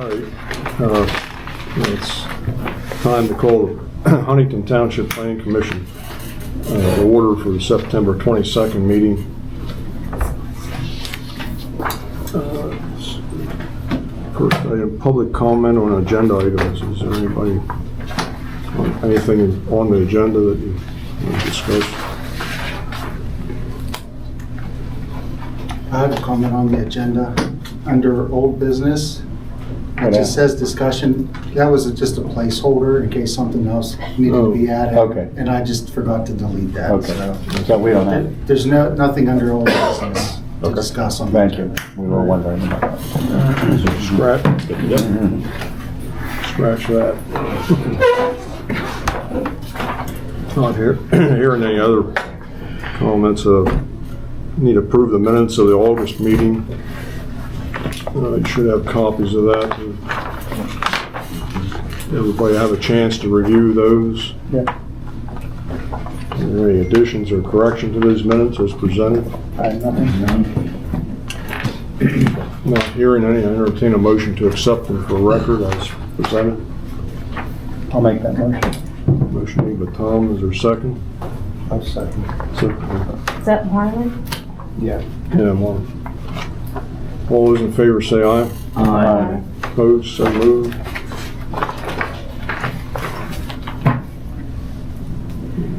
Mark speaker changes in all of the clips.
Speaker 1: All right, it's time to call the Huntington Township Planning Commission to order for the September 22nd meeting. First item, public comment on agenda items. Is there anybody, anything on the agenda that you want to discuss?
Speaker 2: I have a comment on the agenda under old business. It just says discussion. That was just a placeholder in case something else needed to be added.
Speaker 3: Okay.
Speaker 2: And I just forgot to delete that.
Speaker 3: Okay. So we don't have.
Speaker 2: There's nothing under old business to discuss on.
Speaker 3: Thank you. We were wondering about that.
Speaker 1: Scratch that. Not hearing any other comments. Need to approve the minutes of the August meeting. You should have copies of that. Everybody have a chance to review those.
Speaker 3: Yeah.
Speaker 1: Are there any additions or corrections to those minutes as presented?
Speaker 3: Nothing.
Speaker 1: Not hearing any, I entertain a motion to accept them for record as presented.
Speaker 3: I'll make that motion.
Speaker 1: Motion made by Tom, is there a second?
Speaker 3: I'll second.
Speaker 4: Is that Marlon?
Speaker 3: Yeah.
Speaker 1: Yeah, Mark. All those in favor say aye.
Speaker 3: Aye.
Speaker 1: Opposed, so moved.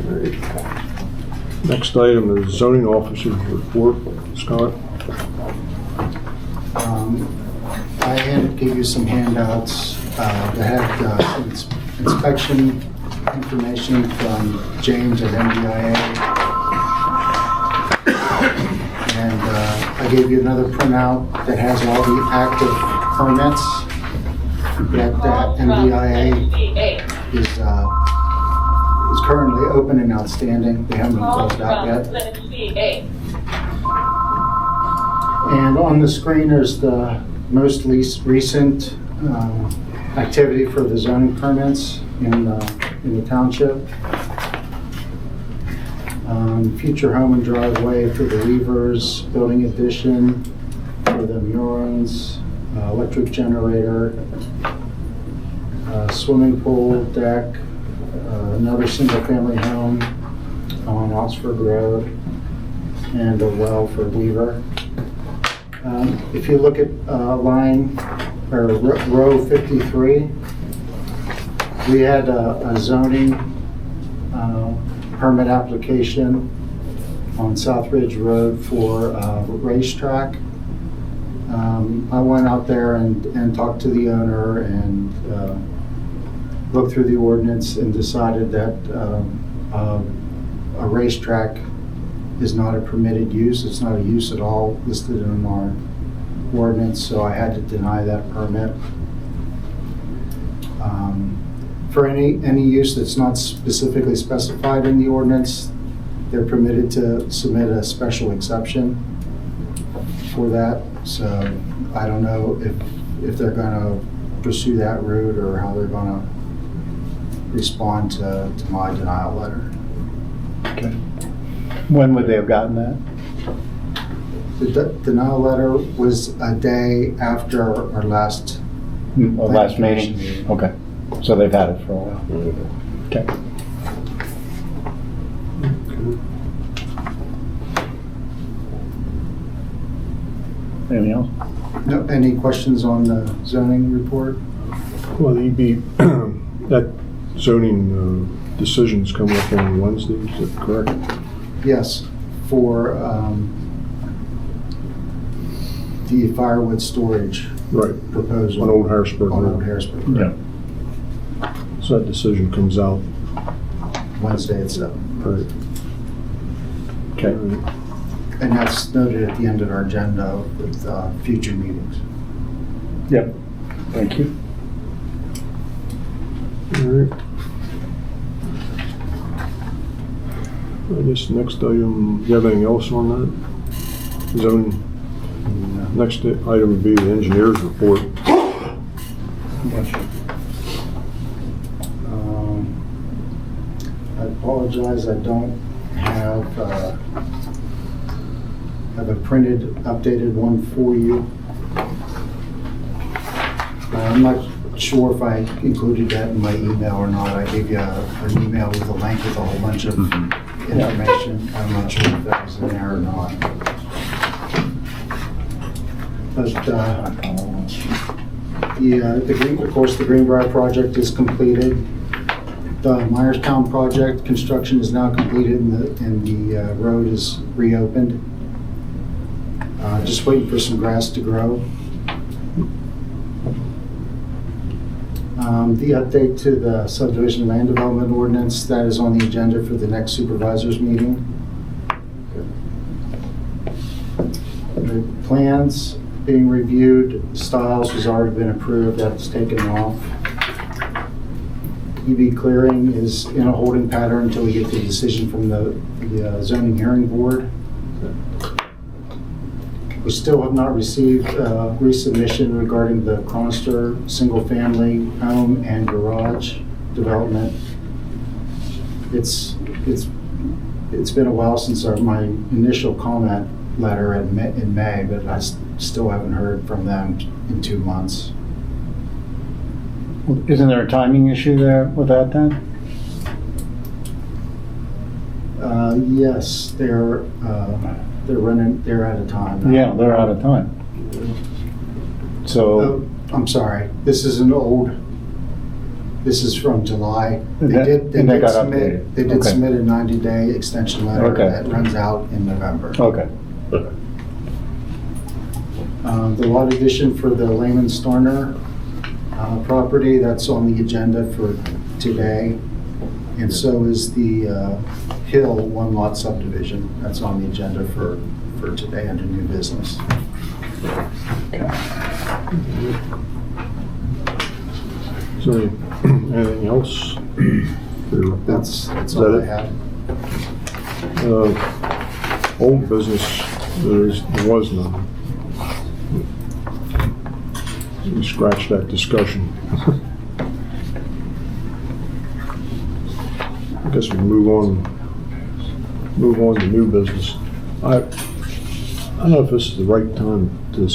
Speaker 1: Alright. Next item is zoning officer's report. Scott?
Speaker 2: I gave you some handouts that had inspection information from James at MDIA. And I gave you another printout that has all the active permits that MDIA is currently open and outstanding. They haven't been closed out yet. And on the screen is the most recent activity for the zoning permits in the township. Future home and driveway for the Weavers, building addition for the Murons, electric generator, swimming pool, deck, another single-family home on Oxford Road, and a well for Weaver. If you look at row 53, we had a zoning permit application on South Ridge Road for a racetrack. I went out there and talked to the owner and looked through the ordinance and decided that a racetrack is not a permitted use. It's not a use at all listed in our ordinance, so I had to deny that permit. For any use that's not specifically specified in the ordinance, they're permitted to submit a special exception for that. So I don't know if they're going to pursue that route or how they're going to respond to my denial letter.
Speaker 3: Okay. When would they have gotten that?
Speaker 2: The denial letter was a day after our last
Speaker 3: meeting? Okay. So they've had it for a while. Okay. Anything else?
Speaker 2: No, any questions on the zoning report?
Speaker 1: Well, the EB, that zoning decision's coming up on Wednesday, is that correct?
Speaker 2: Yes, for the firewood storage
Speaker 1: Right.
Speaker 2: proposal.
Speaker 1: On Old Harrisburg
Speaker 2: On
Speaker 1: Road.
Speaker 2: Old Harrisburg.
Speaker 3: Yeah.
Speaker 1: So that decision comes out.
Speaker 2: Wednesday at 7.
Speaker 1: Right.
Speaker 3: Okay.
Speaker 2: And that's noted at the end of our agenda with future meetings.
Speaker 3: Yep. Thank you.
Speaker 1: All right. I guess next item, do you have anything else on that? Zoning? Next item would be the engineer's report.
Speaker 2: I apologize, I don't have a printed, updated one for you. I I'm not sure if I included that in my email or not. I gave you an email with a link with a whole bunch of information. I'm not sure if that was in there or not. But, of course, the Greenbrier project is completed. The Myerstown project construction is now completed and the road is reopened. Just waiting for some grass to grow. The update to the subdivision land development ordinance, that is on the agenda for the next supervisors meeting. The plans being reviewed, styles has already been approved, that's taken off. EV clearing is in a holding pattern until we get the decision from the zoning hearing board. We still have not received resubmission regarding the Cronister single-family home and garage development. It's been a while since my initial comment letter in May, but I still haven't heard from them in 2 months.
Speaker 3: Isn't there a timing issue there with that then?
Speaker 2: Yes, they're out of time now.
Speaker 3: Yeah, they're out of time. So,
Speaker 2: Oh, I'm sorry, this is from July.
Speaker 3: And that got updated.
Speaker 2: They did
Speaker 3: Okay.
Speaker 2: submit a 90-day extension letter
Speaker 3: Okay.
Speaker 2: that runs out in November.
Speaker 3: okay.
Speaker 2: The lot addition for the Lehman Starner property, that's on the agenda for today. And so is the Hill one lot subdivision. That's on the agenda for today under new business.
Speaker 1: Is there anything else?
Speaker 2: That's
Speaker 1: Is
Speaker 2: all
Speaker 1: that
Speaker 2: I
Speaker 1: it?
Speaker 2: have.
Speaker 1: Old business, there was none. We scratched that discussion. I guess we move on to new business. I don't know if this is the right time to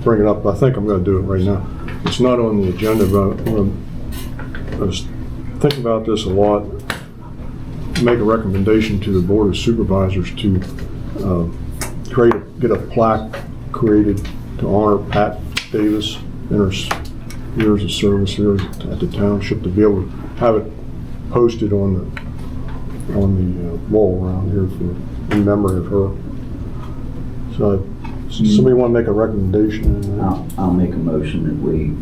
Speaker 1: bring it up, but I think I'm going to do it right now. It's not on the agenda, but I was thinking about this a lot. Make a recommendation to the Board of Supervisors to get a plaque created to honor Pat Davis and her years of service here at the township, to be able to have it posted on the wall around here in memory of her. So, somebody want to make a recommendation?
Speaker 5: I'll make a motion that we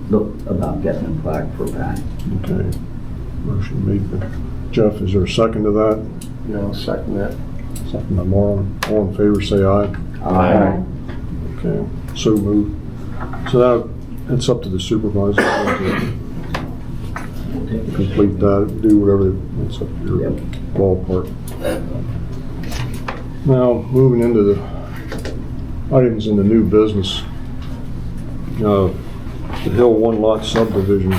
Speaker 5: look about getting a plaque for Pat.
Speaker 1: Okay. Motion made by Jeff. Is there a second to that?
Speaker 3: No, second that.
Speaker 1: Second by Marlon. All in favor, say aye.
Speaker 5: Aye.
Speaker 1: Okay, so moved. So that's up to the supervisor to complete that, do whatever, it's up to your
Speaker 5: Yep.
Speaker 1: ballpark. Now, moving into the items in the new business. The Hill one lot subdivision.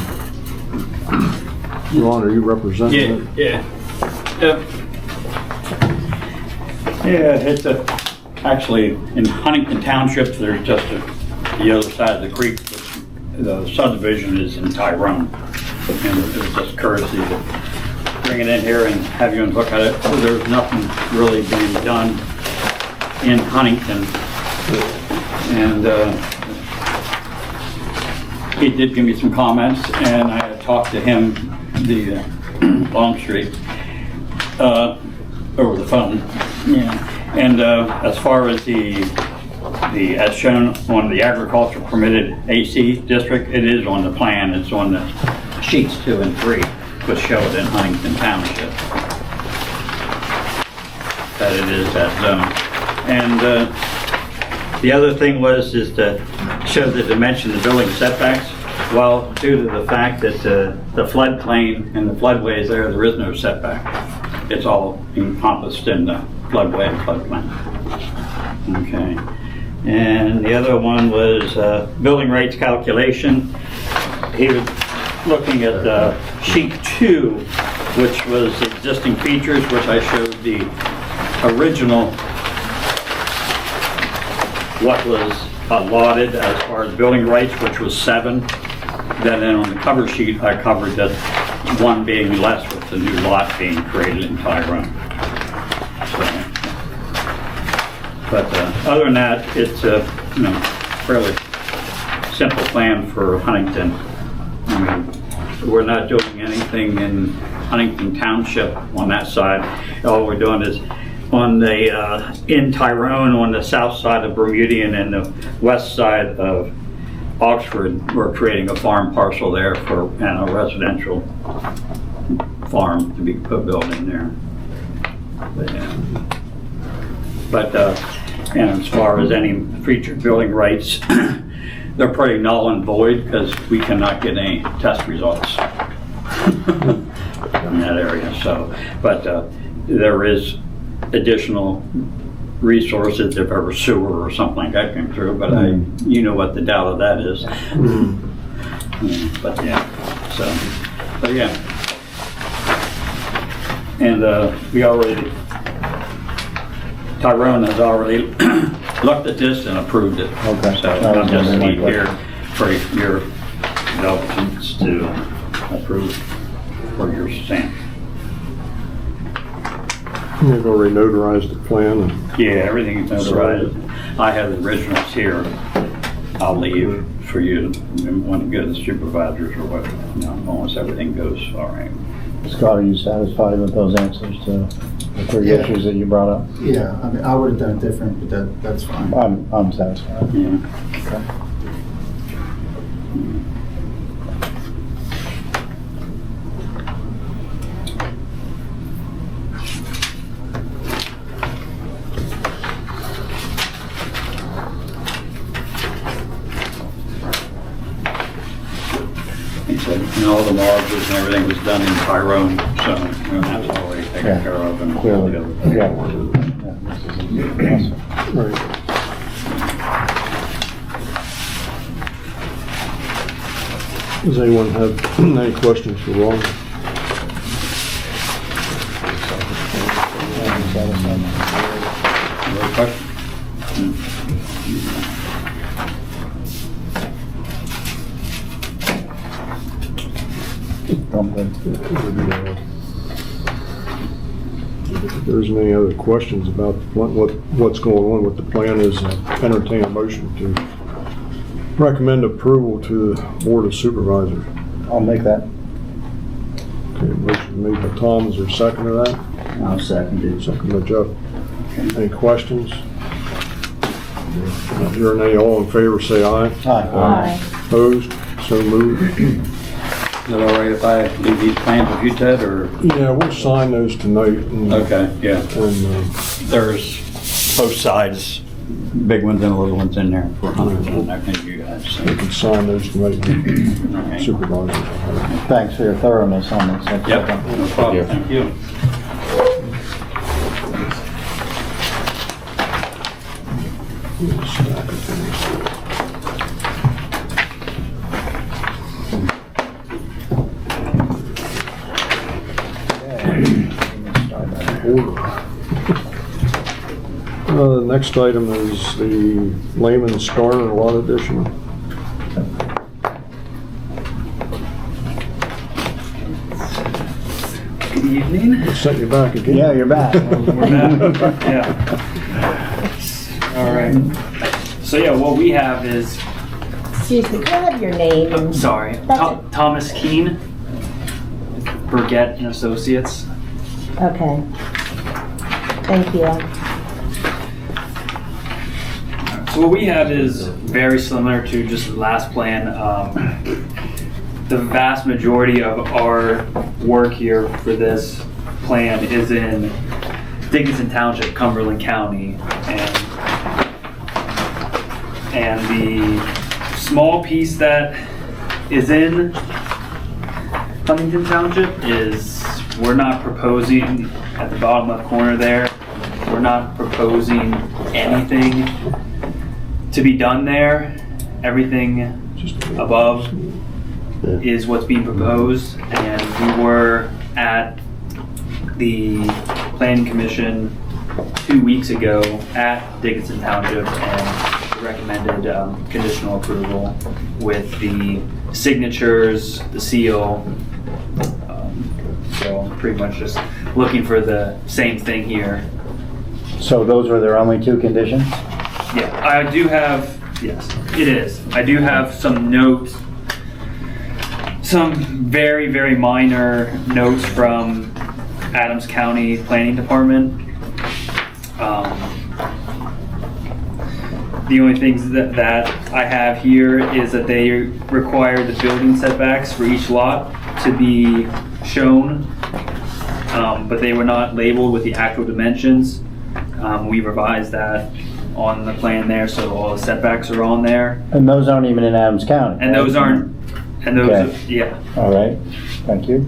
Speaker 1: Ron, are you representing it?
Speaker 6: Yeah. It's actually in Huntington Township, there's just the other side of the creek. The subdivision is in Tyrone. And it was just courtesy to bring it in here and have you look at it. There's nothing really being done in Huntington. And he did give me some comments, and I had talked to him, the Longstreet, over the phone. Yeah. And as far as the as shown on the agriculture permitted AC district, it is on the plan. It's on the sheets 2 and 3, which show it in Huntington Township, that it is that zone. And the other thing is to show the dimension of the building setbacks. Well, due to the fact that the floodplain and the floodways there is no setback. It's all encompassed in the floodway and floodplain. Okay. And the other one was building rates calculation. He was looking at sheet 2, which was existing features, which I showed the original what was allotted as far as building rights, which was 7. Then on the cover sheet, I covered that 1 being less with the new lot being created in Tyrone. So, but other than that, it's a fairly simple plan for Huntington. I mean, we're not doing anything in Huntington Township on that side. All we're doing is on the in Tyrone, on the south side of Bermudian and the west side of Oxford, we're creating a farm parcel there and a residential farm to be built in there. But and as far as any future building rights, they're pretty null and void because we cannot get any test results in that area. So, but there is additional resources if ever sewer or something like that came through. But you know what the doubt of that is. But yeah, so, but yeah, and we already. Tyrone has already looked at this and approved it.
Speaker 3: Okay.
Speaker 6: So I just need here for your indulgence to approve for your stamp.
Speaker 1: They've already notarized the plan and
Speaker 6: Yeah, everything's notarized. I have the originals here. I'll leave for you when you go to the supervisors or whatever, once everything goes all right.
Speaker 3: Scott, are you satisfied with those answers to the 3
Speaker 2: Yeah.
Speaker 3: issues that you brought up?
Speaker 2: Yeah, I mean, I would have done it different, but that's fine.
Speaker 3: I'm satisfied.
Speaker 6: Yeah.
Speaker 3: Okay.
Speaker 6: He said, all the mortgages and everything was done in Tyrone, so that's already taken
Speaker 3: Yeah.
Speaker 6: care of and all
Speaker 3: Clearly,
Speaker 6: the other.
Speaker 3: yeah. This is awesome.
Speaker 1: right. Does anyone have any questions for Ron?
Speaker 6: Other questions?
Speaker 3: I'm good.
Speaker 1: If there isn't any other questions about the plan, what's going on with the plan, is entertain a motion to recommend approval to the Board of Supervisors.
Speaker 3: I'll make that.
Speaker 1: Okay, motion made by Tom, is there a second to that?
Speaker 5: I'll second it.
Speaker 1: Second by Jeff. Any questions? Not hearing any, all in favor say aye.
Speaker 4: Aye.
Speaker 1: Opposed? So moved.
Speaker 6: Is it all right if I leave these plans with you, Ted, or?
Speaker 1: Yeah, we'll sign those tonight. And,
Speaker 6: Okay, yeah.
Speaker 1: And,
Speaker 6: There's both sides, big ones and little ones in there for Huntington, I think you guys. So.
Speaker 1: we can sign those tonight.
Speaker 6: Okay.
Speaker 1: Supervisors.
Speaker 3: Thanks for your thoroughness on this.
Speaker 6: Yep, no problem, thank you.
Speaker 1: The next item is the Lehman Starner lot addition.
Speaker 7: Good evening.
Speaker 1: Set you back again.
Speaker 3: Yeah, you're back.
Speaker 7: Yeah. All right. So yeah, what we have is,
Speaker 4: Excuse me, can I have your name?
Speaker 7: I'm sorry,
Speaker 4: That's
Speaker 7: Thomas Keene, Burgett and Associates.
Speaker 4: Okay. Thank you.
Speaker 7: So what we have is very similar to just the last plan. The vast majority of our work here for this plan is in Dickinson Township, Cumberland County, and the small piece that is in Huntington Township is, we're not proposing, at the bottom left corner there, we're not proposing anything to be done there. Everything above is what's being proposed, and we were at the Planning Commission 2 weeks ago at Dickinson Township, and recommended conditional approval with the signatures, the seal. So pretty much just looking for the same thing here.
Speaker 3: So those were their only two conditions?
Speaker 7: Yeah, I do have, yes, it is. I do have some notes, some very, very minor notes from Adams County Planning Department. The only things that I have here is that they require the building setbacks for each lot to be shown, but they were not labeled with the actual dimensions. We revised that on the plan there, so all the setbacks are on there.
Speaker 3: And those aren't even in Adams County?
Speaker 7: And those aren't, and those,
Speaker 3: Okay.
Speaker 7: yeah.
Speaker 3: All right, thank you.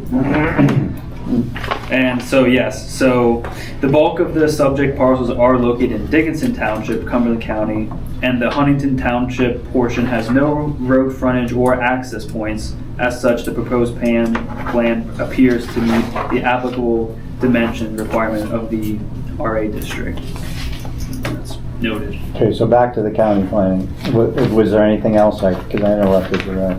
Speaker 7: And so, yes, so the bulk of the subject parcels are located in Dickinson Township, Cumberland County, and the Huntington Township portion has no road frontage or access points. As such, the proposed plan appears to meet the applicable dimension requirement of the RA district. That's noted.
Speaker 3: Okay, so back to the county planning. Was there anything else, because I interrupted you there?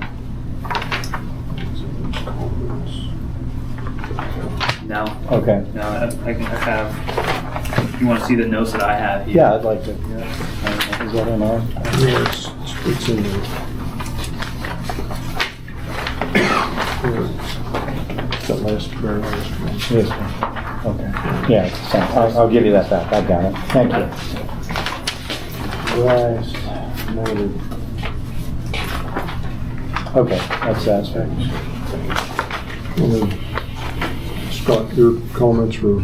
Speaker 7: No,
Speaker 3: Okay.
Speaker 7: no, I have, you want to see the notes that I have here?
Speaker 3: Yeah, I'd like to, yeah. Is that in ours?
Speaker 1: Yeah, it's in there. That very last one.
Speaker 3: Yes, sir. Okay. Yeah, it's the same. I'll give you that back. I got it. Thank you. Right. Noted. Okay, that's satisfactory.
Speaker 1: And then, Scott, your comments were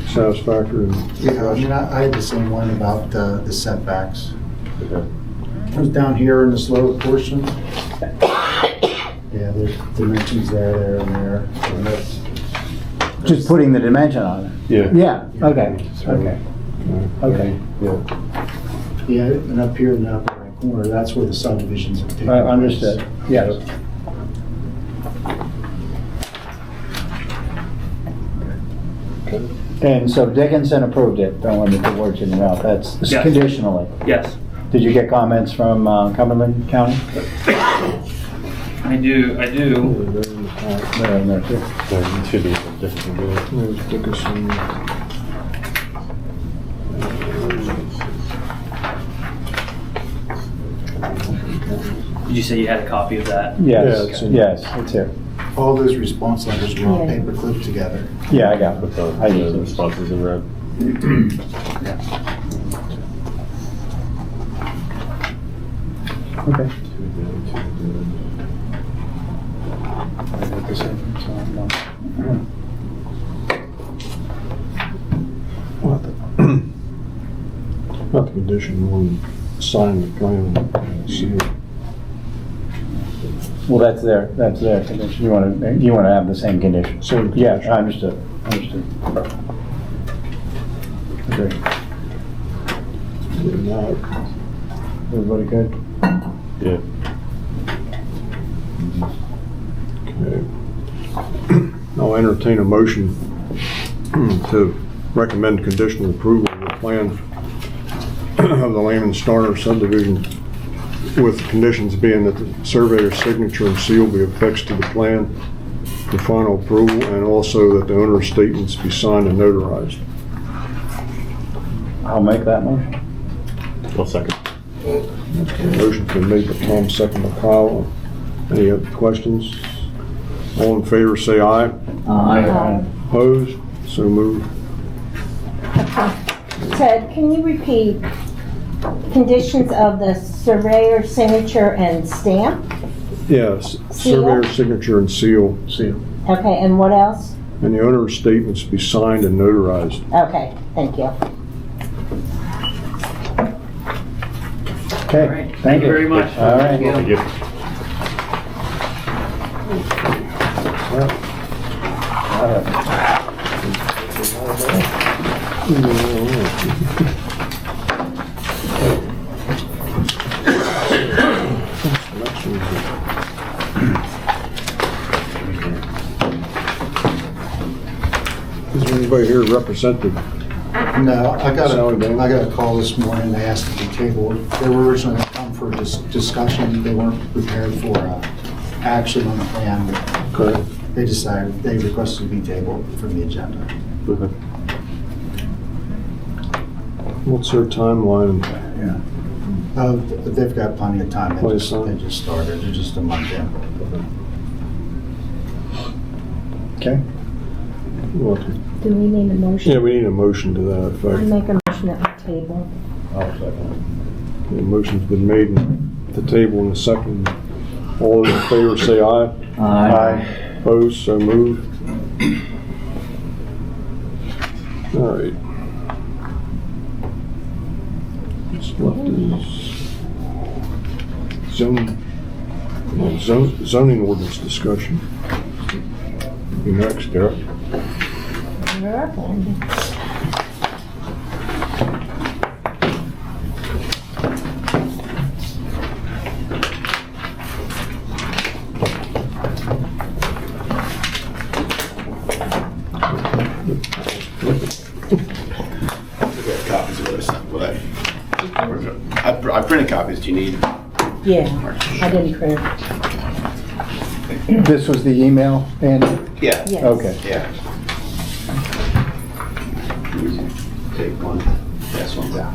Speaker 1: satisfactory?
Speaker 2: Yeah, I mean, I had the same one about the setbacks. It was down here in the slope portion. Yeah, there's dimensions there, and there. And that's,
Speaker 3: Just putting the dimension on it?
Speaker 1: Yeah.
Speaker 3: Yeah, okay, okay, okay.
Speaker 1: Yeah.
Speaker 2: yeah, and up here in the upper right corner, that's where the subdivisions are taking place.
Speaker 3: Understood, yes. And so Dickinson approved it, don't let me put words in your mouth, that's
Speaker 7: Yes.
Speaker 3: conditionally.
Speaker 7: Yes,
Speaker 3: Did you get comments from Cumberland County?
Speaker 7: I do.
Speaker 1: They're in the top.
Speaker 3: They're in there too.
Speaker 1: There's Dickinson.
Speaker 7: Did you say you had a copy of that?
Speaker 1: Yeah,
Speaker 3: Yes,
Speaker 1: it's in-
Speaker 3: yes, it's here.
Speaker 2: All those response letters were all
Speaker 4: Yeah.
Speaker 2: paper clipped together.
Speaker 3: Yeah, I got it. I use it.
Speaker 8: responses in red.
Speaker 3: Okay. I got the same, so no.
Speaker 1: Not the condition, on sign the plan and seal.
Speaker 3: Well, that's their condition. You want to have the same condition?
Speaker 1: Same
Speaker 3: Yeah,
Speaker 1: condition.
Speaker 3: I understood. Okay.
Speaker 1: Now,
Speaker 3: Everybody good?
Speaker 8: Yeah.
Speaker 1: okay. I'll entertain a motion to recommend conditional approval of the plan of the Lehman Starner subdivision, with conditions being that the surveyor's signature and seal be affixed to the plan for final approval, and also that the owner's statements be signed and notarized.
Speaker 3: I'll make that motion.
Speaker 8: I'll second.
Speaker 1: Motion's been made by Tom, second by Kyle. Any other questions? All in favor, say aye.
Speaker 4: Aye.
Speaker 1: Opposed? So moved.
Speaker 4: Ted, can you repeat conditions of the surveyor signature and stamp?
Speaker 1: Yes,
Speaker 4: Seal?
Speaker 1: surveyor's signature and seal,
Speaker 4: Okay, and what else?
Speaker 1: and the owner's statements be signed and notarized.
Speaker 4: Okay, thank you.
Speaker 3: Okay,
Speaker 7: All right. Thank you very much.
Speaker 3: All right.
Speaker 8: Thank you.
Speaker 1: Is there anybody here representing
Speaker 2: No, I got
Speaker 1: Sound good?
Speaker 2: a call this morning, they asked to be tabled. They were originally gonna come for discussion, they weren't prepared for action on the plan.
Speaker 1: Okay.
Speaker 2: They decided, they requested to be tabled from the agenda.
Speaker 8: Okay.
Speaker 1: What's their timeline?
Speaker 2: They've got plenty of time,
Speaker 1: Plenty of time.
Speaker 2: they just started, they're just a month in.
Speaker 3: Okay.
Speaker 1: Welcome.
Speaker 4: Do we need a motion?
Speaker 1: Yeah, we need a motion to that
Speaker 4: I
Speaker 1: effect.
Speaker 4: make a motion at the table.
Speaker 1: The motion's been made and the table in a second. All those in favor say aye.
Speaker 3: Aye.
Speaker 1: Opposed, so moved. All right. What's left is zoning ordinance discussion. You next, Derek.
Speaker 4: You're up, Andy.
Speaker 9: Copies of what I printed copies. Do you need?
Speaker 4: Yeah, I didn't print.
Speaker 3: This was the email, Andy?
Speaker 9: Yeah.
Speaker 4: Yes.
Speaker 3: Okay.
Speaker 9: Yeah. Take one. Pass one down.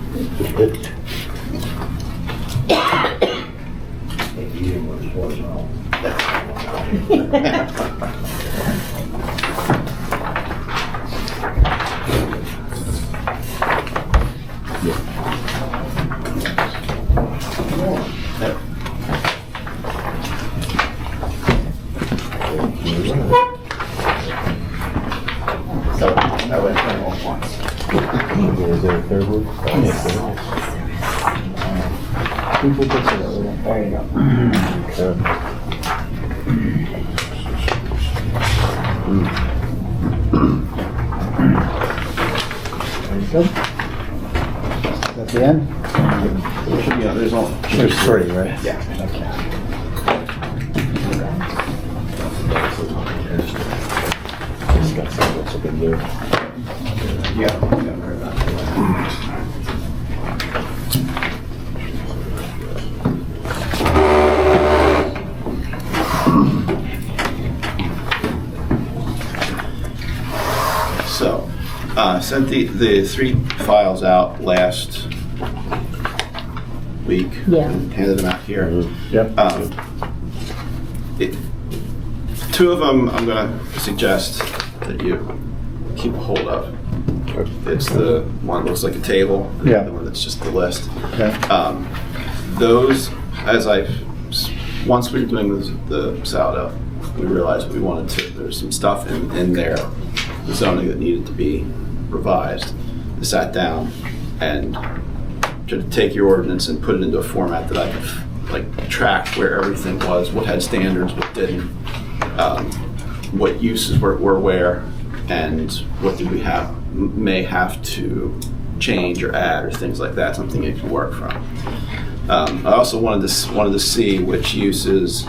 Speaker 9: So I went through all once.
Speaker 8: Is there a third one?
Speaker 3: People get to that. There you go.
Speaker 8: Okay.
Speaker 3: There you go. Is that the end?
Speaker 9: Yeah,
Speaker 3: There's three, right?
Speaker 9: Yeah.
Speaker 8: It's got some that's up in there.
Speaker 9: So, sent the three files out last week.
Speaker 4: Yeah.
Speaker 9: And handed them out here.
Speaker 3: Yep.
Speaker 9: Two of them I'm going to suggest that you keep a hold of. It's the one that looks like a table, and
Speaker 3: Yeah.
Speaker 9: the one that's just the list.
Speaker 3: Okay.
Speaker 9: Those, as once we were doing the saldo, we realized we wanted to, there's some stuff in there, the zoning that needed to be revised. I sat down and tried to take your ordinance and put it into a format that I could track where everything was, what had standards, what didn't, what uses were where, and what did we may have to change or add or things like that, something you can work from. I also wanted to see which uses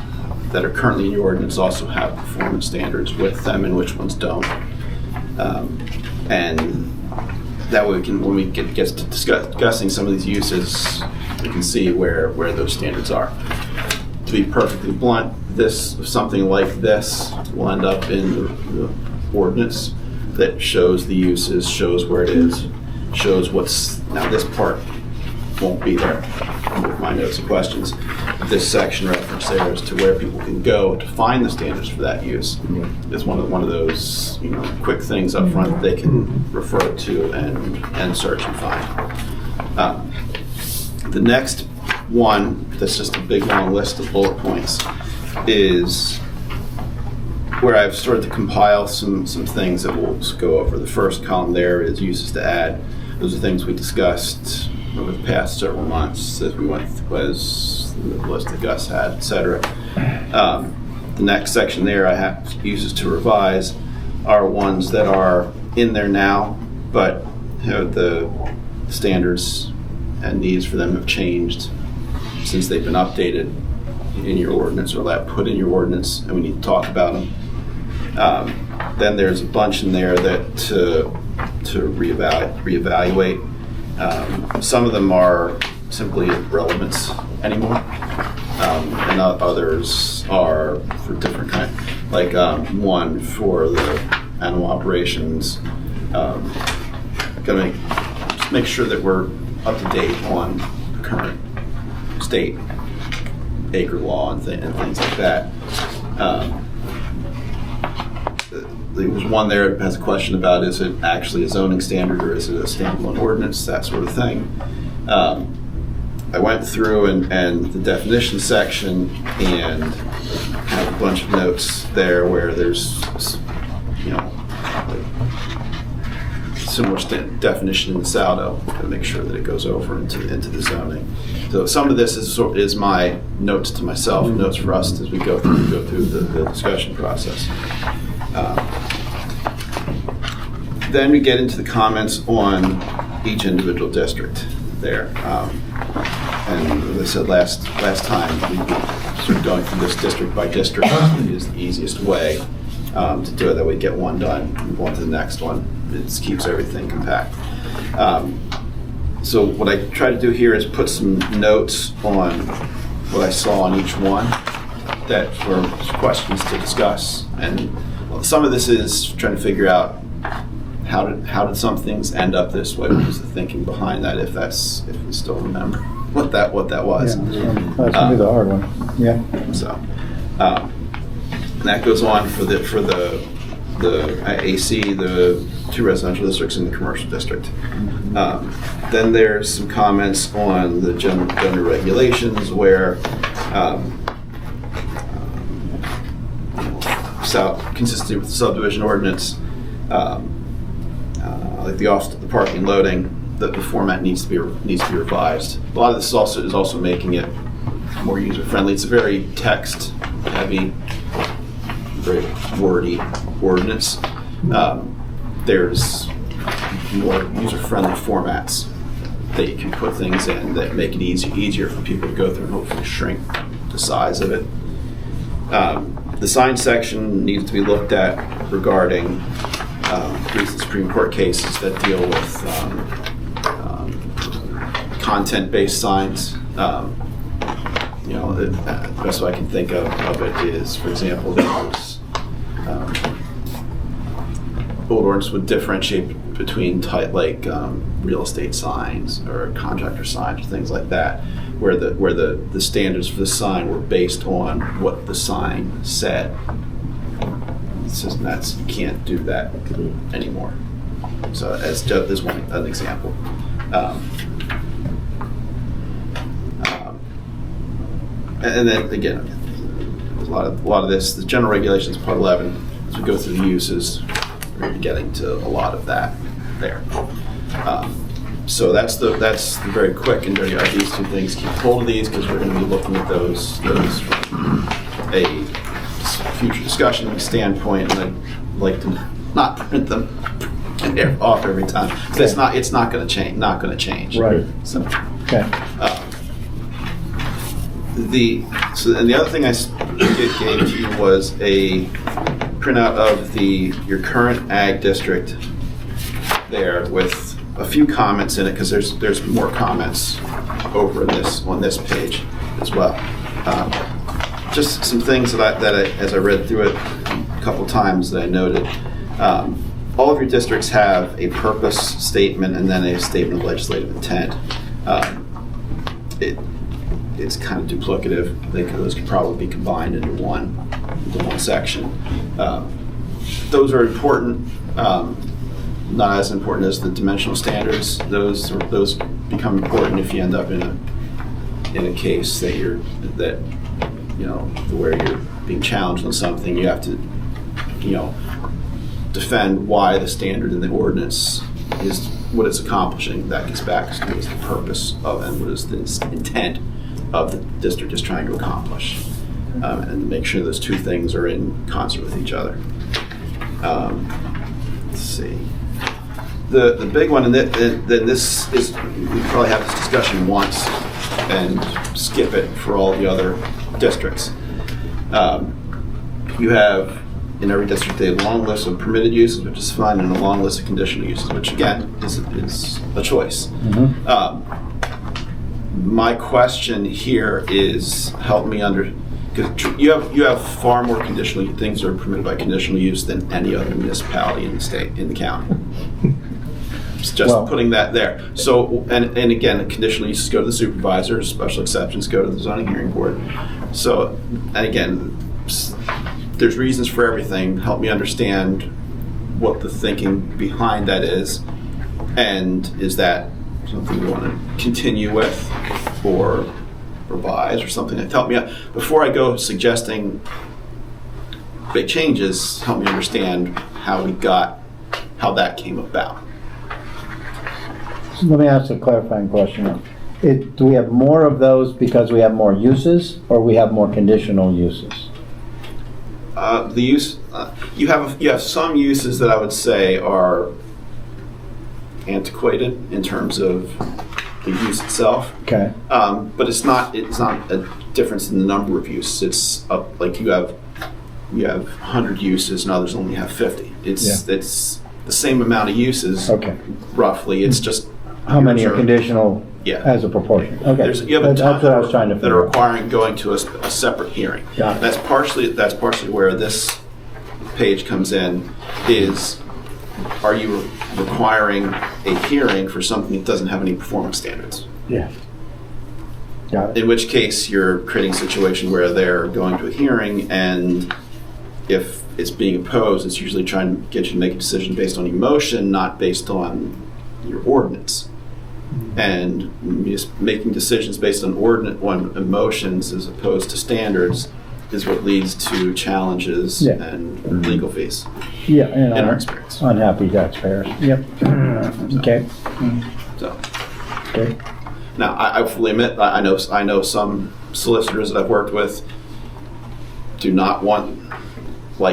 Speaker 9: that are currently in your ordinance also have performance standards with them and which ones don't. And that way we can, when we get to discussing some of these uses, we can see where those standards are. To be perfectly blunt, something like this will end up in the ordinance that shows the uses, shows where it is, shows now this part won't be there with my notes and questions. This section reference there as to where people can go to find the standards for that use. It's one of those quick things up front that they can refer to and search and find. The next one, that's just a big long list of bullet points, is where I've started to compile some things that we'll go over. The first column there is uses to add. Those are things we discussed over the past several months as we went through, as the list that Gus had, etc. The next section there, I have uses to revise, are ones that are in there now, but the standards and needs for them have changed since they've been updated in your ordinance, or that put in your ordinance, and we need to talk about them. Then there's a bunch in there that reevaluate. Some of them are simply irrelevant anymore, and others are for different kind. Like one for the animal operations. Gotta make sure that we're up to date on current state acre law and things like that. There was one there that has a question about, is it actually a zoning standard or is it a standalone ordinance, that sort of thing. I went through and the definition section and have a bunch of notes there where there's, similar definition in the Saldo to make sure that it goes over into the zoning. So some of this is my notes to myself, notes for us as we go through the discussion process. Then we get into the comments on each individual district there. And as I said last time, we sort of going through this district by district is the easiest way to do it. That way, get one done, move on to the next one. It keeps everything compact. So what I try to do here is put some notes on what I saw on each one that were questions to discuss. And some of this is trying to figure out how did some things end up this way? What was the thinking behind that? If we still remember what that was.
Speaker 3: Yeah, that's gonna be the hard one. Yeah.
Speaker 9: So and that goes on for the AC, the 2 residential districts and the commercial district. Then there's some comments on the general regulations where consistent with the subdivision ordinance, like the parking and loading, the format needs to be revised. A lot of this is also making it more user friendly. It's a very text heavy, very wordy ordinance. There's more user-friendly formats that you can put things in that make it easier for people to go through and hopefully shrink the size of it. The sign section needs to be looked at regarding recent Supreme Court cases that deal with content-based signs. The best way I can think of it is, for example, there's old ordinance would differentiate between real estate signs or contractor signs or things like that, where the standards for the sign were based on what the sign said. You can't do that anymore. So there's an example. And then again, there's a lot of this. The general regulations, part 11. As we go through the uses, we're going to be getting to a lot of that there. So that's the very quick and dirty. These two things. Keep hold of these because we're going to be looking at those from a future discussion standpoint, and I'd like to not print them off every time. So it's not going to change. Not going to change.
Speaker 3: Right.
Speaker 9: So.
Speaker 3: Okay.
Speaker 9: And the other thing I gave to you was a printout of your current ag district there with a few comments in it, because there's more comments over on this page as well. Just some things that I, as I read through it a couple times, that I noted. All of your districts have a purpose statement and then a statement of legislative intent. It's kind of duplicative. Those could probably be combined into one section. Those are important, not as important as the dimensional standards. Those become important if you end up in a case where you're being challenged on something. You have to, defend why the standard in the ordinance is what it's accomplishing. That gets back to what is the purpose of it and what is the intent of the district is trying to accomplish, and make sure those two things are in concert with each other. Let's see. The big one, and then this is, we probably have this discussion once and skip it for all the other districts. You have in every district, they have a long list of permitted uses, which is fine, and a long list of conditional uses, which again, is a choice. My question here is, help me because you have far more conditional things that are permitted by conditional use than any other municipality in the state, in the county. Just
Speaker 3: Well-
Speaker 9: putting that there. So, and again, the conditional uses go to the supervisor, special exceptions go to the zoning hearing board. So, and again, there's reasons for everything. Help me understand what the thinking behind that is. And is that something you want to continue with or revise or something? Help me out. Before I go suggesting big changes, help me understand how that came about.
Speaker 3: Let me ask a clarifying question. Do we have more of those because we have more uses, or we have more conditional uses?
Speaker 9: The use, you have some uses that I would say are antiquated in terms of the use itself.
Speaker 3: Okay.
Speaker 9: But it's not a difference in the number of uses. It's like you have 100 uses and others only have 50. It's the same amount of uses.
Speaker 3: Okay.
Speaker 9: Roughly. It's just
Speaker 3: How many are
Speaker 9: Sure.
Speaker 3: conditional
Speaker 9: Yeah.
Speaker 3: as a proportion? Okay.
Speaker 9: You have a ton
Speaker 3: That's what I was trying to
Speaker 9: that are
Speaker 3: figure out.
Speaker 9: requiring going to a separate hearing.
Speaker 3: Got it.
Speaker 9: That's partially where this page comes in. Is are you requiring a hearing for something that doesn't have any performance standards?
Speaker 3: Yeah. Got it.
Speaker 9: In which case, you're creating a situation where they're going to a hearing, and if it's being opposed, it's usually trying to get you to make a decision based on emotion, not based on your ordinance. And just making decisions based on emotions as opposed to standards is what leads to challenges
Speaker 3: Yeah.
Speaker 9: and legal fees,
Speaker 3: Yeah, and
Speaker 9: in our experience.
Speaker 3: unhappy taxpayers. Yep. Okay.
Speaker 9: So.
Speaker 3: Okay.
Speaker 9: Now, I fully admit, I know some solicitors that I've worked with do not want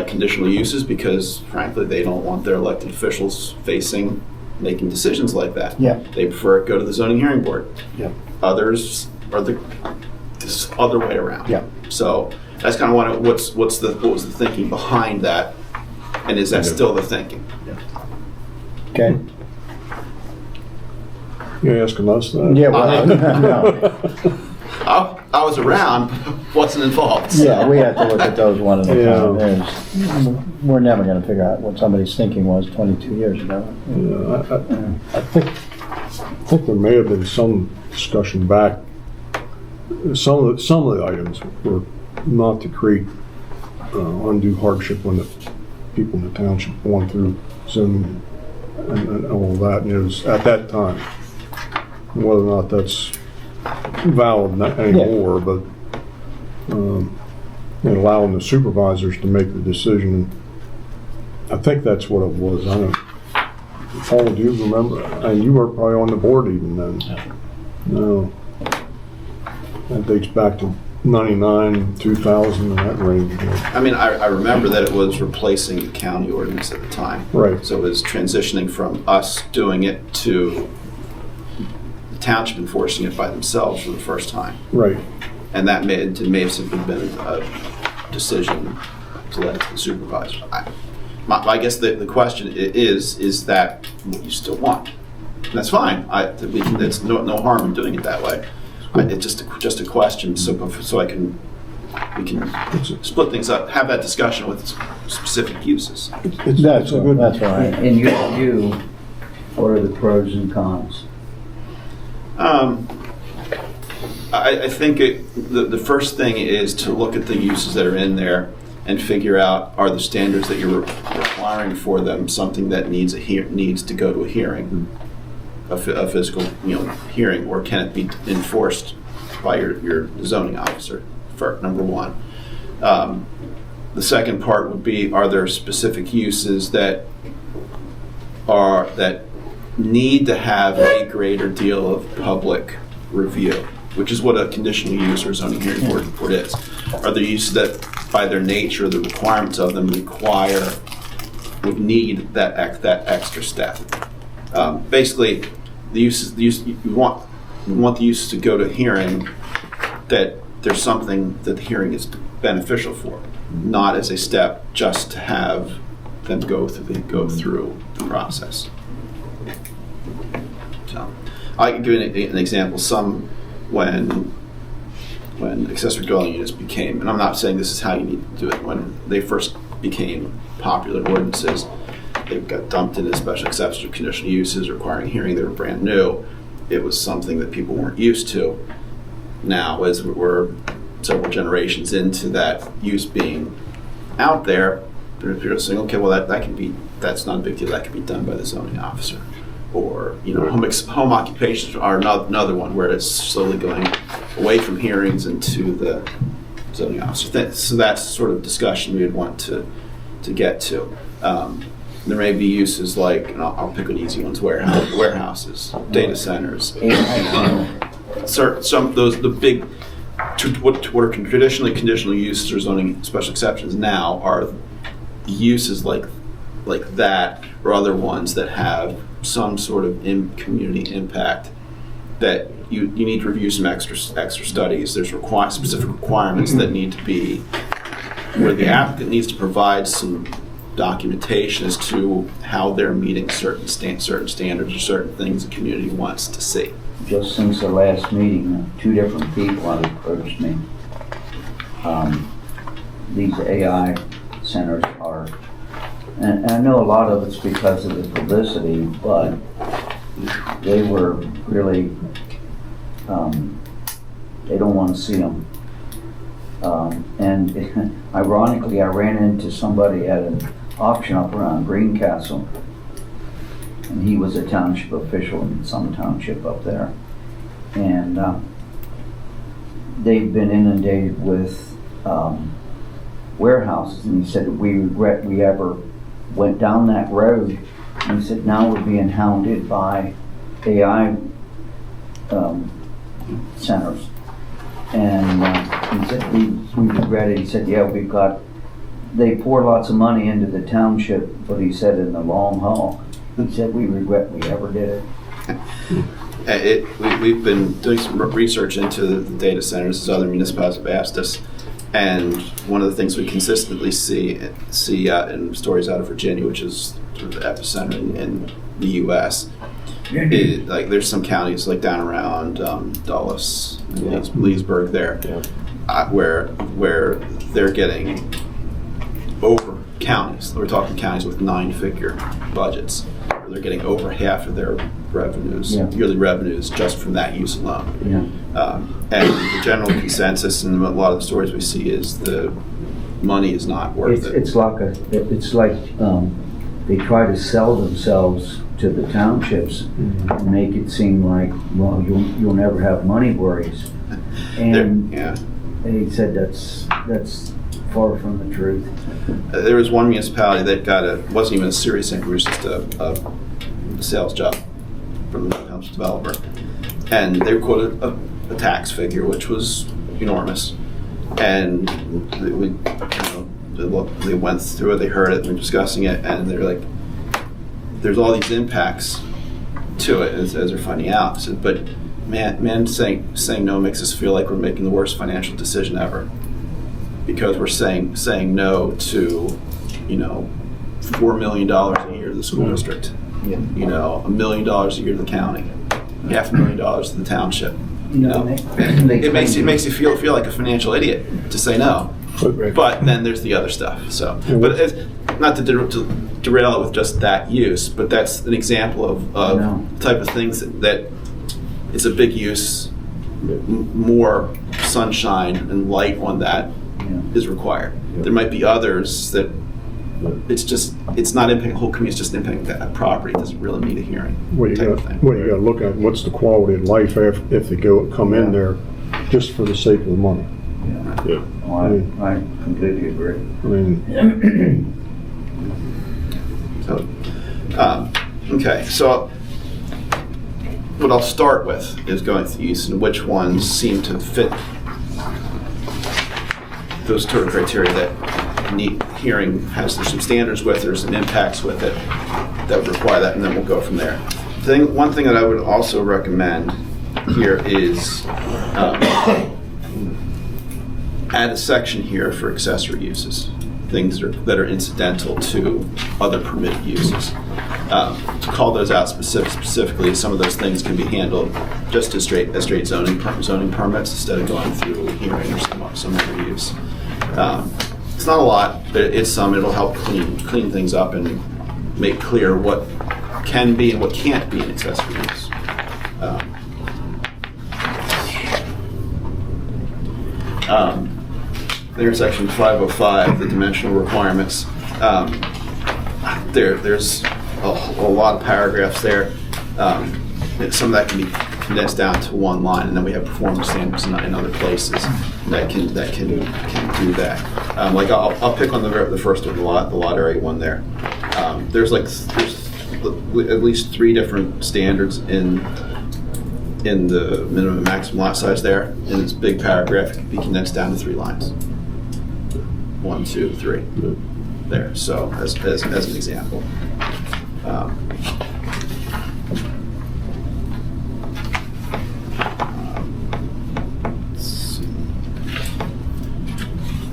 Speaker 9: conditional uses because, frankly, they don't want their elected officials making decisions like that.
Speaker 3: Yeah.
Speaker 9: They prefer it go to the zoning hearing board.
Speaker 3: Yeah.
Speaker 9: Others are this other way around.
Speaker 3: Yeah.
Speaker 9: So that's kind of what was the thinking behind that, and is that still the thinking?
Speaker 3: Okay.
Speaker 1: You're asking us that?
Speaker 3: Yeah, well, no.
Speaker 9: I was around, wasn't involved. So.
Speaker 3: Yeah, we have to look at those one at a
Speaker 1: Yeah.
Speaker 3: time. We're never going to figure out what somebody's thinking was 22 years ago.
Speaker 1: Yeah, I think there may have been some discussion back. Some of the items were not to create undue hardship on the people in the township going through zoning and all of that. And it was at that time. Whether or not that's valid anymore, but allowing the supervisors to make the decision. I think that's what it was. I don't. Paul, do you remember? And you were probably on the board even then. No. That dates back to 99, 2000, in that range.
Speaker 9: I mean, I remember that it was replacing the county ordinance at the time.
Speaker 1: Right.
Speaker 9: So it was transitioning from us doing it to the township enforcing it by themselves for the first time.
Speaker 1: Right.
Speaker 9: And that may have simply been a decision to let it to the supervisor. I guess the question is that what you still want? And that's fine. There's no harm in doing it that way. It's just a question, so we can split things up, have that discussion with specific uses.
Speaker 3: That's right.
Speaker 5: In your view, what are the pros and cons?
Speaker 9: I think the first thing is to look at the uses that are in there and figure out, are the standards that you're requiring for them something that needs to go to a hearing, a physical hearing, or can it be enforced by your zoning officer? For number one. The second part would be, are there specific uses that need to have a greater deal of public review, which is what a conditional use or zoning hearing board report is. Are there uses that, by their nature, the requirements of them would need that extra step? Basically, you want the uses to go to hearing that there's something that the hearing is beneficial for. not as a step, just to have them go through the process. So, I can give an example. When accessory dwelling units became, and I'm not saying this is how you need to do it, when they first became popular ordinances, they got dumped into special exceptions or conditional uses requiring hearing. They were brand new. It was something that people weren't used to. Now, as we're several generations into that use being out there, they're saying, okay, well, that's not a big deal. That can be done by the zoning officer. Or, home occupations are another one where it's slowly going away from hearings into the zoning officer. So that's sort of discussion we would want to get to. There may be uses like, and I'll pick on easy ones, warehouses, data centers. Some of those, the big, what are traditionally conditional uses or zoning special exceptions now are uses like that, or other ones that have some sort of community impact that you need to review some extra studies. There's specific requirements that need to be, where the applicant needs to provide some documentation as to how they're meeting certain standards or certain things the community wants to see.
Speaker 5: Just since the last meeting, 2 different people have approached me. These AI centers are, and I know a lot of it's because of the publicity, but they were really, they don't want to see them. And ironically, I ran into somebody at an auction up around Greencastle, and he was a township official in some township up there. And they've been inundated with warehouses, and he said, we regret we ever went down that road. And he said, now we're being hounded by AI centers. And he said, we regret it. He said, yeah, they pour lots of money into the township, but he said in the long haul, he said, we regret we ever did it.
Speaker 9: We've been doing some research into the data centers as other municipalities have asked us, and one of the things we consistently see in stories out of Virginia, which is sort of the epicenter in the U.S., like there's some counties like down around Dulles, Leesburg there, where they're getting over counties. We're talking counties with 9-figure budgets. They're getting over half of their revenues, yearly revenues, just from that use alone. And the general consensus in a lot of the stories we see is the money is not worth it.
Speaker 5: It's like they try to sell themselves to the townships and make it seem like, well, you'll never have money worries. And he said that's far from the truth.
Speaker 9: There was one municipality that wasn't even a serious inquiry, it was just a sales job from the house developer. And they quoted a tax figure, which was enormous. And they went through it, they heard it, they were discussing it, and they're like, there's all these impacts to it as they're finding out. So, but man, saying no makes us feel like we're making the worst financial decision ever. Because we're saying no to, $4 million a year to the school district, $1 million a year to the county, $500,000 to the township. It makes you feel like a financial idiot to say no. But then there's the other stuff. So, but it's not to derail it with just that use, but that's an example of the type of things that it's a big use, more sunshine and light on that is required. There might be others that it's not impacting the whole community, it's just impacting that property. It doesn't really need a hearing.
Speaker 1: You got to look at what's the quality of life if they come in there just for the sake of the money.
Speaker 5: I completely agree.
Speaker 9: Okay, so what I'll start with is going through these and which ones seem to fit those sort of criteria that need hearing, there's some standards with, there's some impacts with it that would require that, and then we'll go from there. One thing that I would also recommend here is add a section here for accessory uses, things that are incidental to other permitted uses. To call those out specifically, some of those things can be handled just as straight zoning permits instead of going through a hearing or some other use. It's not a lot, but it's some. It'll help clean things up and make clear what can be and what can't be an accessory use. There's section 505, the dimensional requirements. There's a lot of paragraphs there. Some of that can be condensed down to one line, and then we have performance standards in other places that can do that. Like I'll pick on the first one, the lot area one there. There's at least 3 different standards in the minimum and maximum lot size there, and this big paragraph can be condensed down to 3 lines. 1, 2, 3. There. So as an example.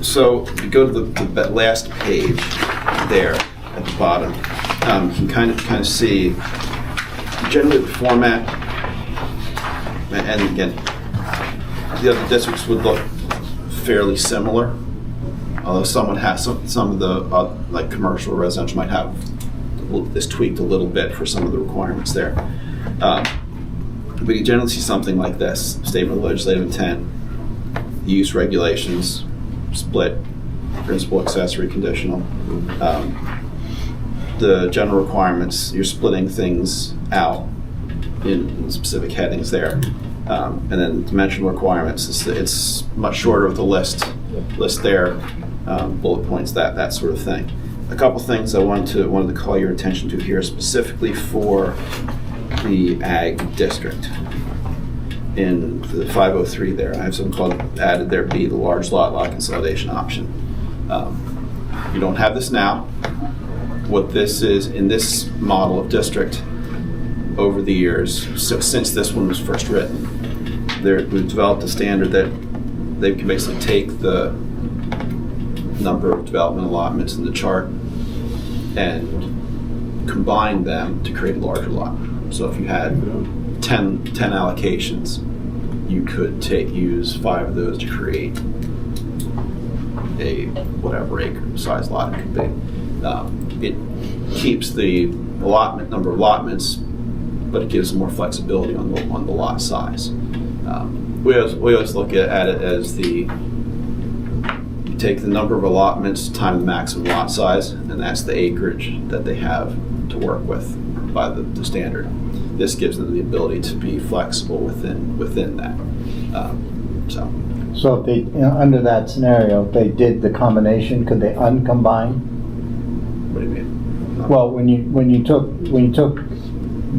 Speaker 9: So if you go to the last page there at the bottom, you can kind of see generally the format, and again, the other districts would look fairly similar, although someone has some of the like commercial or residential might have this tweaked a little bit for some of the requirements there. But you generally see something like this: statement of legislative intent, use regulations, split, principal, accessory, conditional. The general requirements, you're splitting things out in specific headings there. And then dimensional requirements, it's much shorter with the list there, bullet points, that sort of thing. A couple things I wanted to call your attention to here, specifically for the ag district. In the 503 there, I have something called added there, B, the large lot consolidation option. You don't have this now. What this is, in this model of district, over the years, so since this one was first written, we've developed a standard that they can basically take the number of development allotments in the chart and combine them to create a larger lot. So if you had 10 allocations, you could use 5 of those to create a whatever acre size lot it could be. It keeps the number of allotments, but it gives more flexibility on the lot size. We always look at it as you take the number of allotments times the maximum lot size, and that's the acreage that they have to work with by the standard. This gives them the ability to be flexible within that.
Speaker 3: So if they, under that scenario, if they did the combination, could they uncombine?
Speaker 9: What do you mean?
Speaker 3: Well, when you took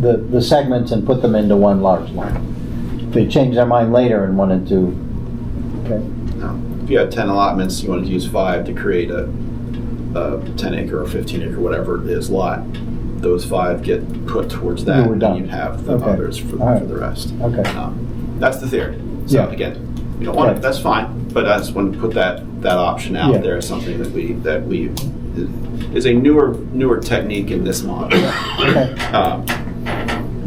Speaker 3: the segments and put them into one large line, if they changed their mind later and wanted to, okay.
Speaker 9: No. If you had 10 allotments, you wanted to use 5 to create a 10 acre or 15 acre, whatever it is, lot. Those 5 get put towards that,
Speaker 3: You were done.
Speaker 9: and you'd have the
Speaker 3: Okay.
Speaker 9: others for
Speaker 3: All right.
Speaker 9: the rest.
Speaker 3: Okay.
Speaker 9: That's the theory. So
Speaker 3: Yeah.
Speaker 9: again, you don't want it,
Speaker 3: Okay.
Speaker 9: that's fine, but I just wanted to put that option out
Speaker 3: Yeah.
Speaker 9: there as something that we is a newer technique in this model.
Speaker 3: Okay.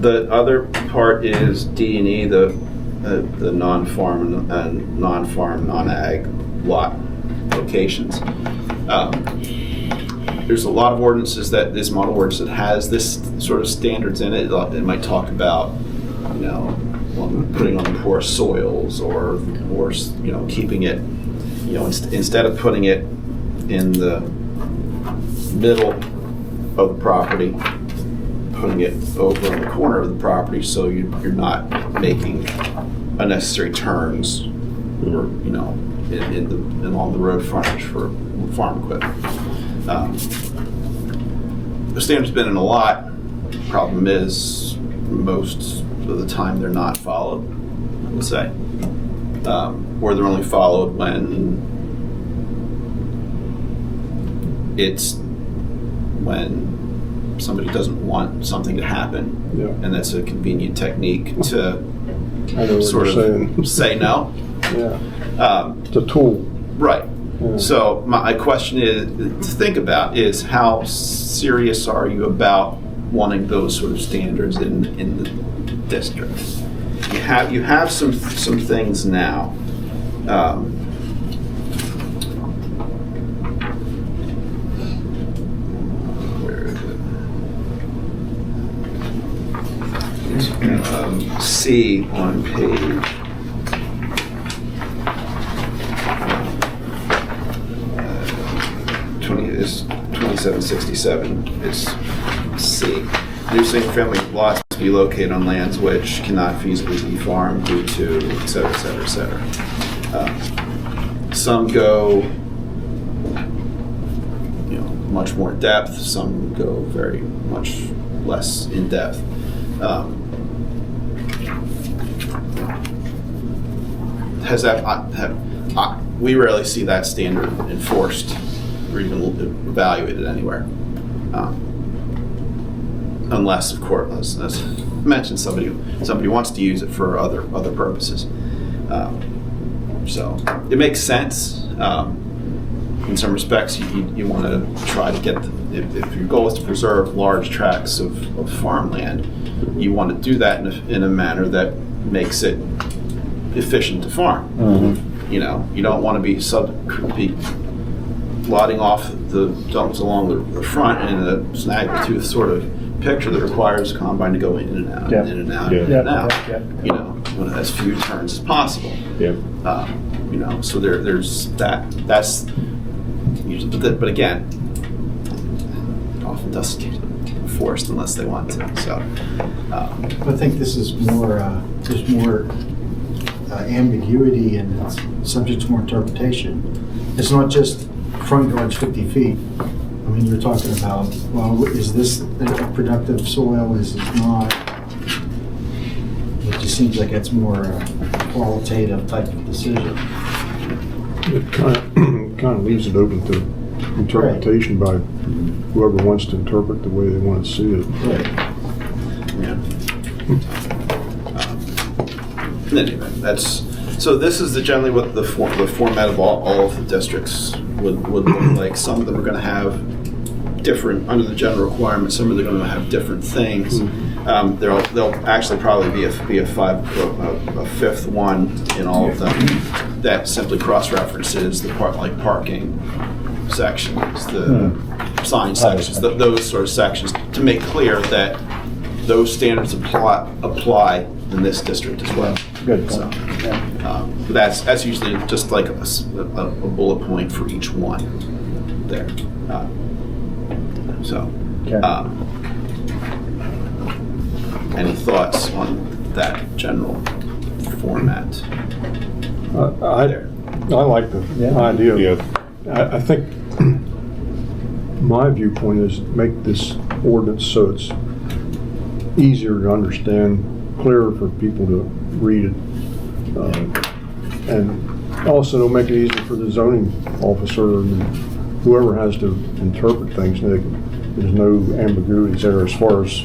Speaker 9: The other part is D and E, the non-farm and non-farm, non-ag lot locations. There's a lot of ordinances this model ordinance that has this sort of standards in it. It might talk about, putting on porous soils or keeping it, instead of putting it in the middle of the property, putting it over in the corner of the property so you're not making unnecessary turns or along the road frontage for farm equipment. The standard's been in a lot. Problem is, most of the time they're not followed, I would say. Or they're only followed when somebody doesn't want something to happen.
Speaker 1: Yeah.
Speaker 9: And that's a convenient technique to
Speaker 1: I know what
Speaker 9: sort
Speaker 1: you're
Speaker 9: of
Speaker 1: saying.
Speaker 9: say no.
Speaker 1: Yeah. It's a tool.
Speaker 9: Right.
Speaker 1: Yeah.
Speaker 9: So my question is, to think about is how serious are you about wanting those sort of standards in the district? You have some things now. Where is it? C on page. 2767 is C. New single-family lots must be located on lands which cannot feasibly be farmed due to, et cetera, et cetera, et cetera. Some go, much more depth. Some go very much less in depth. Has that? We rarely see that standard enforced or even evaluated anywhere. Unless, of course, as mentioned, somebody wants to use it for other purposes. So it makes sense. In some respects, you want to try to get, if your goal is to preserve large tracts of farmland, you want to do that in a manner that makes it efficient to farm. Mm-hmm. You don't want to be lotting off the dumps along the front in a snag-tooth sort of picture that requires a combine to go in and out, in and out, in and out. As few turns as possible.
Speaker 8: Yeah.
Speaker 9: So there's that. That's usually, but again, often doesn't get enforced unless they want to. So
Speaker 2: I think this is more. There's more ambiguity and it's subject to more interpretation. It's not just front yards 50 feet. I mean, you're talking about, well, is this a productive soil? Is it not? It just seems like it's more a qualitative type of decision.
Speaker 1: It kind of leaves it open to interpretation by whoever wants to interpret the way they want to see it.
Speaker 2: Right.
Speaker 9: Yeah. Anyway, so this is generally what the format of all of the districts would look like. Some of them are going to have different, under the general requirements, some of them are going to have different things. There'll actually probably be a fifth one in all of them that simply cross-references the parking sections, the sign sections, those sort of sections, to make clear that those standards apply in this district as well.
Speaker 3: Good.
Speaker 9: So, that's usually just like a bullet point for each one there. Any thoughts on that general format?
Speaker 1: I like the idea.
Speaker 8: Yeah.
Speaker 1: I think my viewpoint is make this ordinance so it's easier to understand, clearer for people to read it, and also it'll make it easier for the zoning officer and whoever has to interpret things. There's no ambiguities there as far as,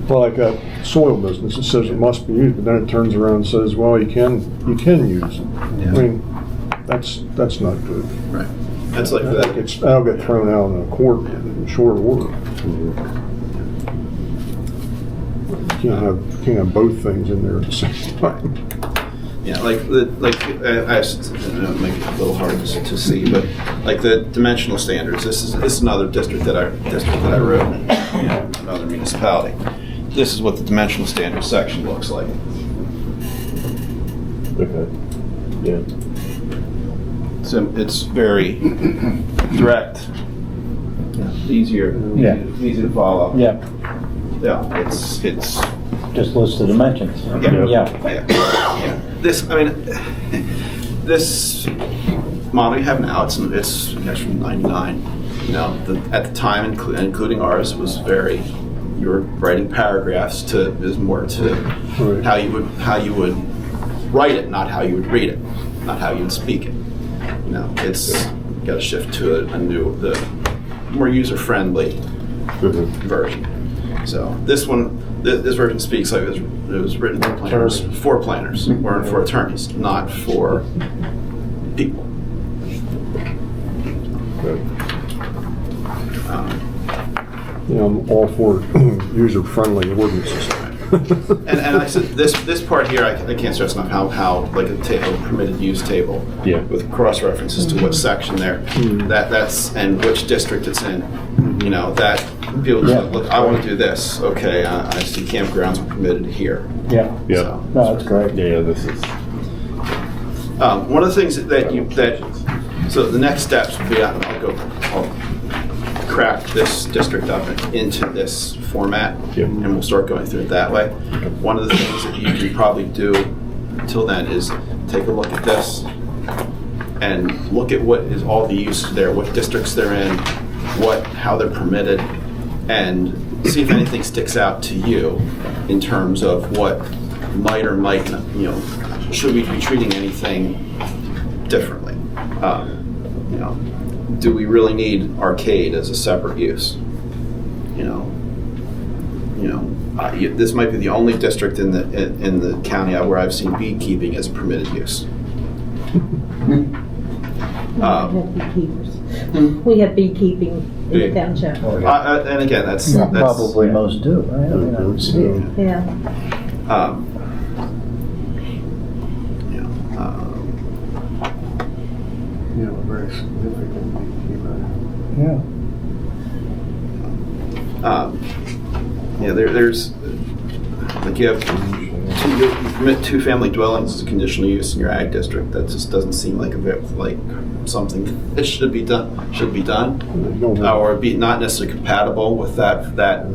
Speaker 1: well, like a soil business, it says it must be used, but then it turns around and says, well, you can use it.
Speaker 9: Yeah.
Speaker 1: I mean, that's not good.
Speaker 9: Right. That's like that.
Speaker 1: That'll get thrown out in a court in short order. You can't have both things in there at the same time.
Speaker 9: Yeah, I make it a little hard to see, but like the dimensional standards. This is another district that I wrote in another municipality. This is what the dimensional standards section looks like.
Speaker 8: Okay. Yeah.
Speaker 9: So it's very direct, easier to follow.
Speaker 3: Yeah,
Speaker 9: Yeah, it's
Speaker 3: just list the dimensions.
Speaker 9: Yeah. This model you have now, it's from '99. At the time, including ours, was very. You were writing paragraphs is more to
Speaker 1: Right.
Speaker 9: how you would write it, not how you would read it, not how you would speak it. It's got to shift to a new, the more user-friendly version. So this version speaks like it was written for planners, or for attorneys, not for people.
Speaker 1: I'm all for user-friendly ordinances.
Speaker 9: And I said, this part here, I can't stress enough how like a permitted use table
Speaker 8: Yeah.
Speaker 9: with cross references to what section there, that's, and which district it's in. You know, that people
Speaker 3: Yeah.
Speaker 9: look, I want to do this. Okay, I see campgrounds are permitted here.
Speaker 3: Yeah,
Speaker 8: Yeah.
Speaker 9: So,
Speaker 3: no, that's great.
Speaker 8: Yeah, this is.
Speaker 9: one of the things so the next steps would be, I'll craft this district up into this format,
Speaker 8: Yep.
Speaker 9: and we'll start going through it that way. One of the things that you can probably do until then is take a look at this and look at what is all the use there, what districts they're in, how they're permitted, and see if anything sticks out to you in terms of what might or might not, should we be treating anything differently? Do we really need arcade as a separate use? This might be the only district in the county where I've seen beekeeping as a permitted use.
Speaker 4: We have beekeeping in the township.
Speaker 9: And again, that's
Speaker 3: Probably most do, right? I mean, I would see it.
Speaker 4: Yeah.
Speaker 2: Very significant beekeeper.
Speaker 3: Yeah.
Speaker 9: There's like you you permit 2-family dwellings as a conditional use in your ag district. That just doesn't seem like something that should be done, or be not necessarily compatible with that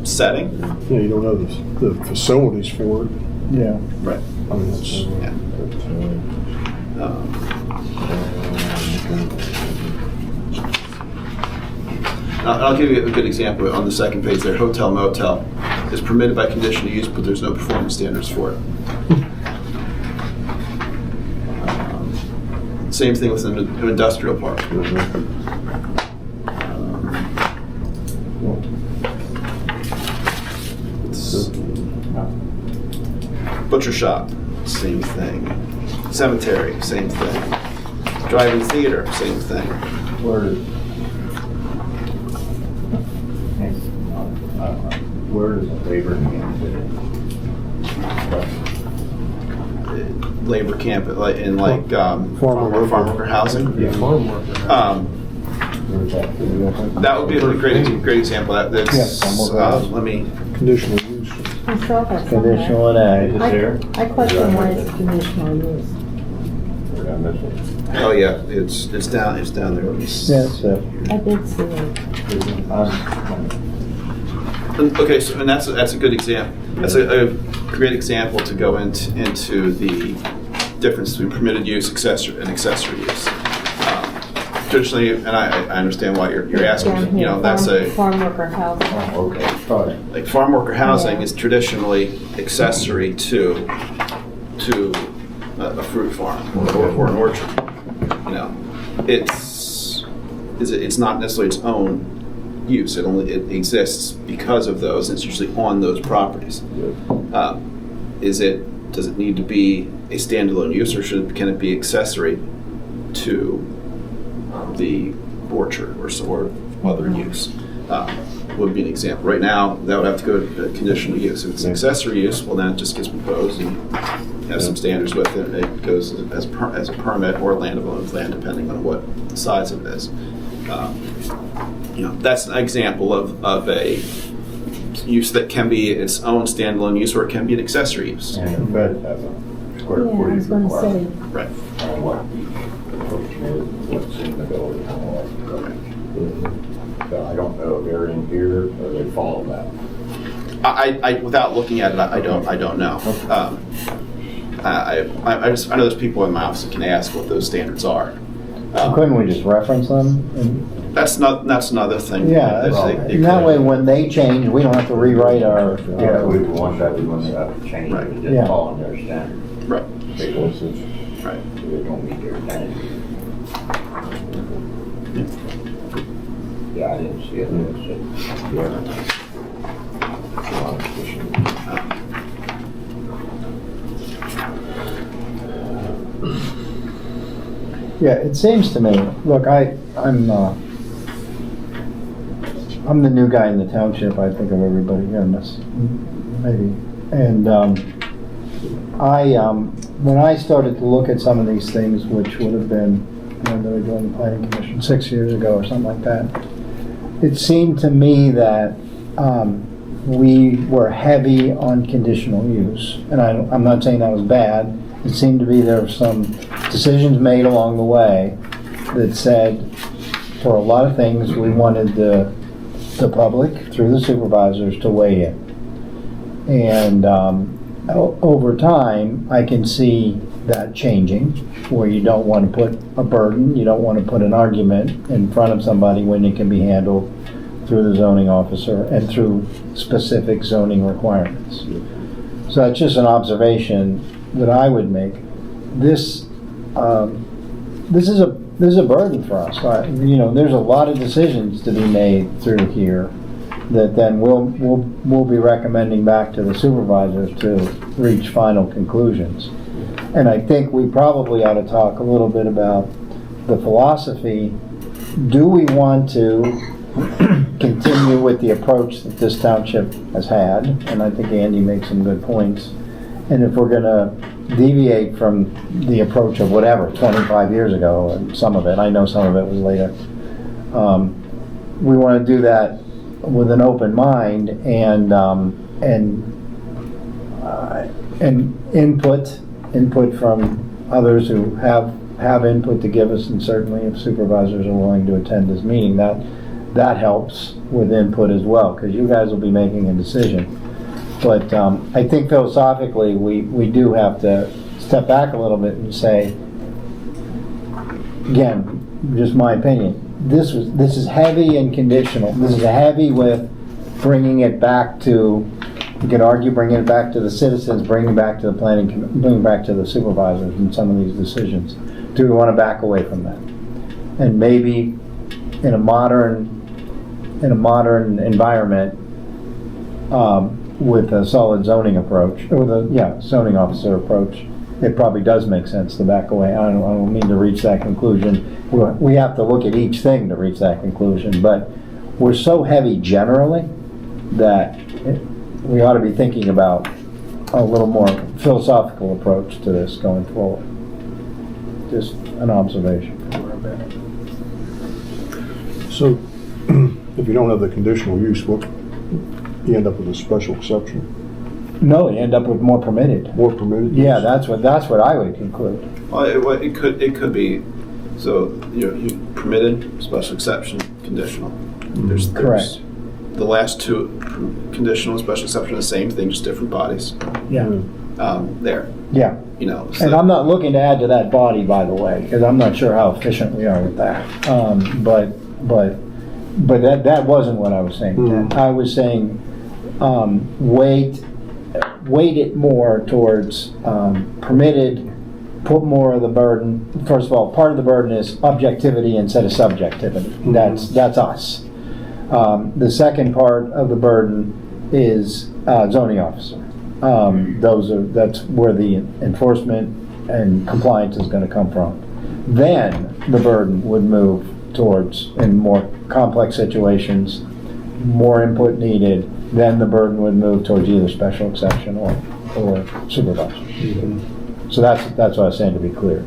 Speaker 9: setting.
Speaker 1: Yeah, you don't have the facilities for it.
Speaker 3: Yeah.
Speaker 9: Right.
Speaker 1: I mean, it's,
Speaker 9: I'll give you a good example on the second page there. Hotel motel is permitted by conditional use, but there's no performance standards for it. Same thing with an industrial park. Butcher shop, same thing. Cemetery, same thing. Drive-in theater, same thing.
Speaker 8: Where does the labor camp fit in?
Speaker 9: Labor camp in
Speaker 1: farm
Speaker 9: worker housing.
Speaker 8: Yeah.
Speaker 1: farm worker.
Speaker 9: That would be a great example. That's let me.
Speaker 1: Conditional use.
Speaker 4: I saw that somewhere.
Speaker 3: Conditional and ag.
Speaker 8: Is it there?
Speaker 4: I question why it's conditional use.
Speaker 8: Or did I miss it?
Speaker 9: Oh yeah, it's down there. Let me see.
Speaker 3: Yeah, so.
Speaker 4: I did see it.
Speaker 9: Okay, so and that's a good example. That's a great example to go into the difference between permitted use, and accessory use. Traditionally, and I understand why you're asking.
Speaker 4: Down here,
Speaker 9: That's
Speaker 4: farm worker housing.
Speaker 8: Oh, okay. All right.
Speaker 9: like farm worker housing
Speaker 4: Yeah.
Speaker 9: is traditionally accessory to a fruit farm or an orchard. It's not necessarily its own use. It exists because of those. It's usually on those properties. Does it need to be a standalone use, or can it be accessory to the orchard or other use? Would be an example. Right now, that would have to go to conditional use. If it's an accessory use, well, then it just gets proposed and has some standards with it. It goes as a permit or land-of-owned land, depending on what the size of it is. That's an example of a use that can be its own standalone use, or it can be an accessory use.
Speaker 8: And the Fed has a square
Speaker 4: Yeah, I
Speaker 8: footage
Speaker 4: was going to say.
Speaker 8: requirement
Speaker 9: Right.
Speaker 8: on what the approach is, what's in the building, and all that. So I don't know if they're in here or they follow that.
Speaker 9: I without looking at it, I don't know. I know there's people in my office that can ask what those standards are.
Speaker 3: Couldn't we just reference them?
Speaker 9: That's another thing.
Speaker 3: Yeah, that way when they change, we don't have to rewrite our.
Speaker 8: Yeah, we want that, we want to have to change
Speaker 9: Right.
Speaker 8: it,
Speaker 3: Yeah.
Speaker 8: just follow their standard.
Speaker 9: Right.
Speaker 8: Because it's,
Speaker 9: Right.
Speaker 8: they don't meet their standard. Yeah, I didn't see it.
Speaker 3: Yeah, it seems to me, look, I'm the new guy in the township, I think, of everybody here in this, maybe. And when I started to look at some of these things, which would have been, when they were doing the planning commission 6 years ago or something like that, it seemed to me that we were heavy on conditional use. And I'm not saying that was bad. It seemed to be there were some decisions made along the way that said, for a lot of things, we wanted the public, through the supervisors, to weigh in. And over time, I can see that changing, where you don't want to put a burden, you don't want to put an argument in front of somebody when it can be handled through the zoning officer and through specific zoning requirements. So that's just an observation that I would make. This is a burden for us. There's a lot of decisions to be made through here that then we'll be recommending back to the supervisors to reach final conclusions. And I think we probably ought to talk a little bit about the philosophy. Do we want to continue with the approach that this township has had? And I think Andy makes some good points. And if we're going to deviate from the approach of whatever, 25 years ago, and some of it, I know some of it was later, we want to do that with an open mind and input from others who have input to give us, and certainly if supervisors are willing to attend this meeting, that helps with input as well, because you guys will be making a decision. But I think philosophically we do have to step back a little bit and say, again, just my opinion, this is heavy and conditional. This is heavy with bringing it back to, you could argue, bringing it back to the citizens, bringing it back to the bringing it back to the supervisors in some of these decisions. Do we want to back away from that? And maybe in a modern environment, with a solid zoning approach, or zoning officer approach, it probably does make sense to back away. I don't mean to reach that conclusion. We have to look at each thing to reach that conclusion, but we're so heavy generally that we ought to be thinking about a little more philosophical approach to this going forward. Just an observation for where I've been.
Speaker 1: So, if you don't have the conditional use, you end up with a special exception?
Speaker 3: No, you end up with more permitted.
Speaker 1: More permitted?
Speaker 3: Yeah, that's what I would conclude.
Speaker 9: Well, it could be, so you permitted, special exception, conditional. There's
Speaker 3: Correct.
Speaker 9: The last two, conditional and special exception, are the same thing, just different bodies.
Speaker 3: Yeah.
Speaker 9: There.
Speaker 3: Yeah.
Speaker 9: So
Speaker 3: and I'm not looking to add to that body, by the way, because I'm not sure how efficient we are with that. But that wasn't what I was saying. I was saying weight it more towards permitted, put more of the burden. First of all, part of the burden is objectivity instead of subjectivity. That's us. The second part of the burden is zoning officer. That's where the enforcement and compliance is going to come from. Then the burden would move towards, in more complex situations, more input needed, then the burden would move towards either special exception or supervisor. So that's what I was saying, to be clear.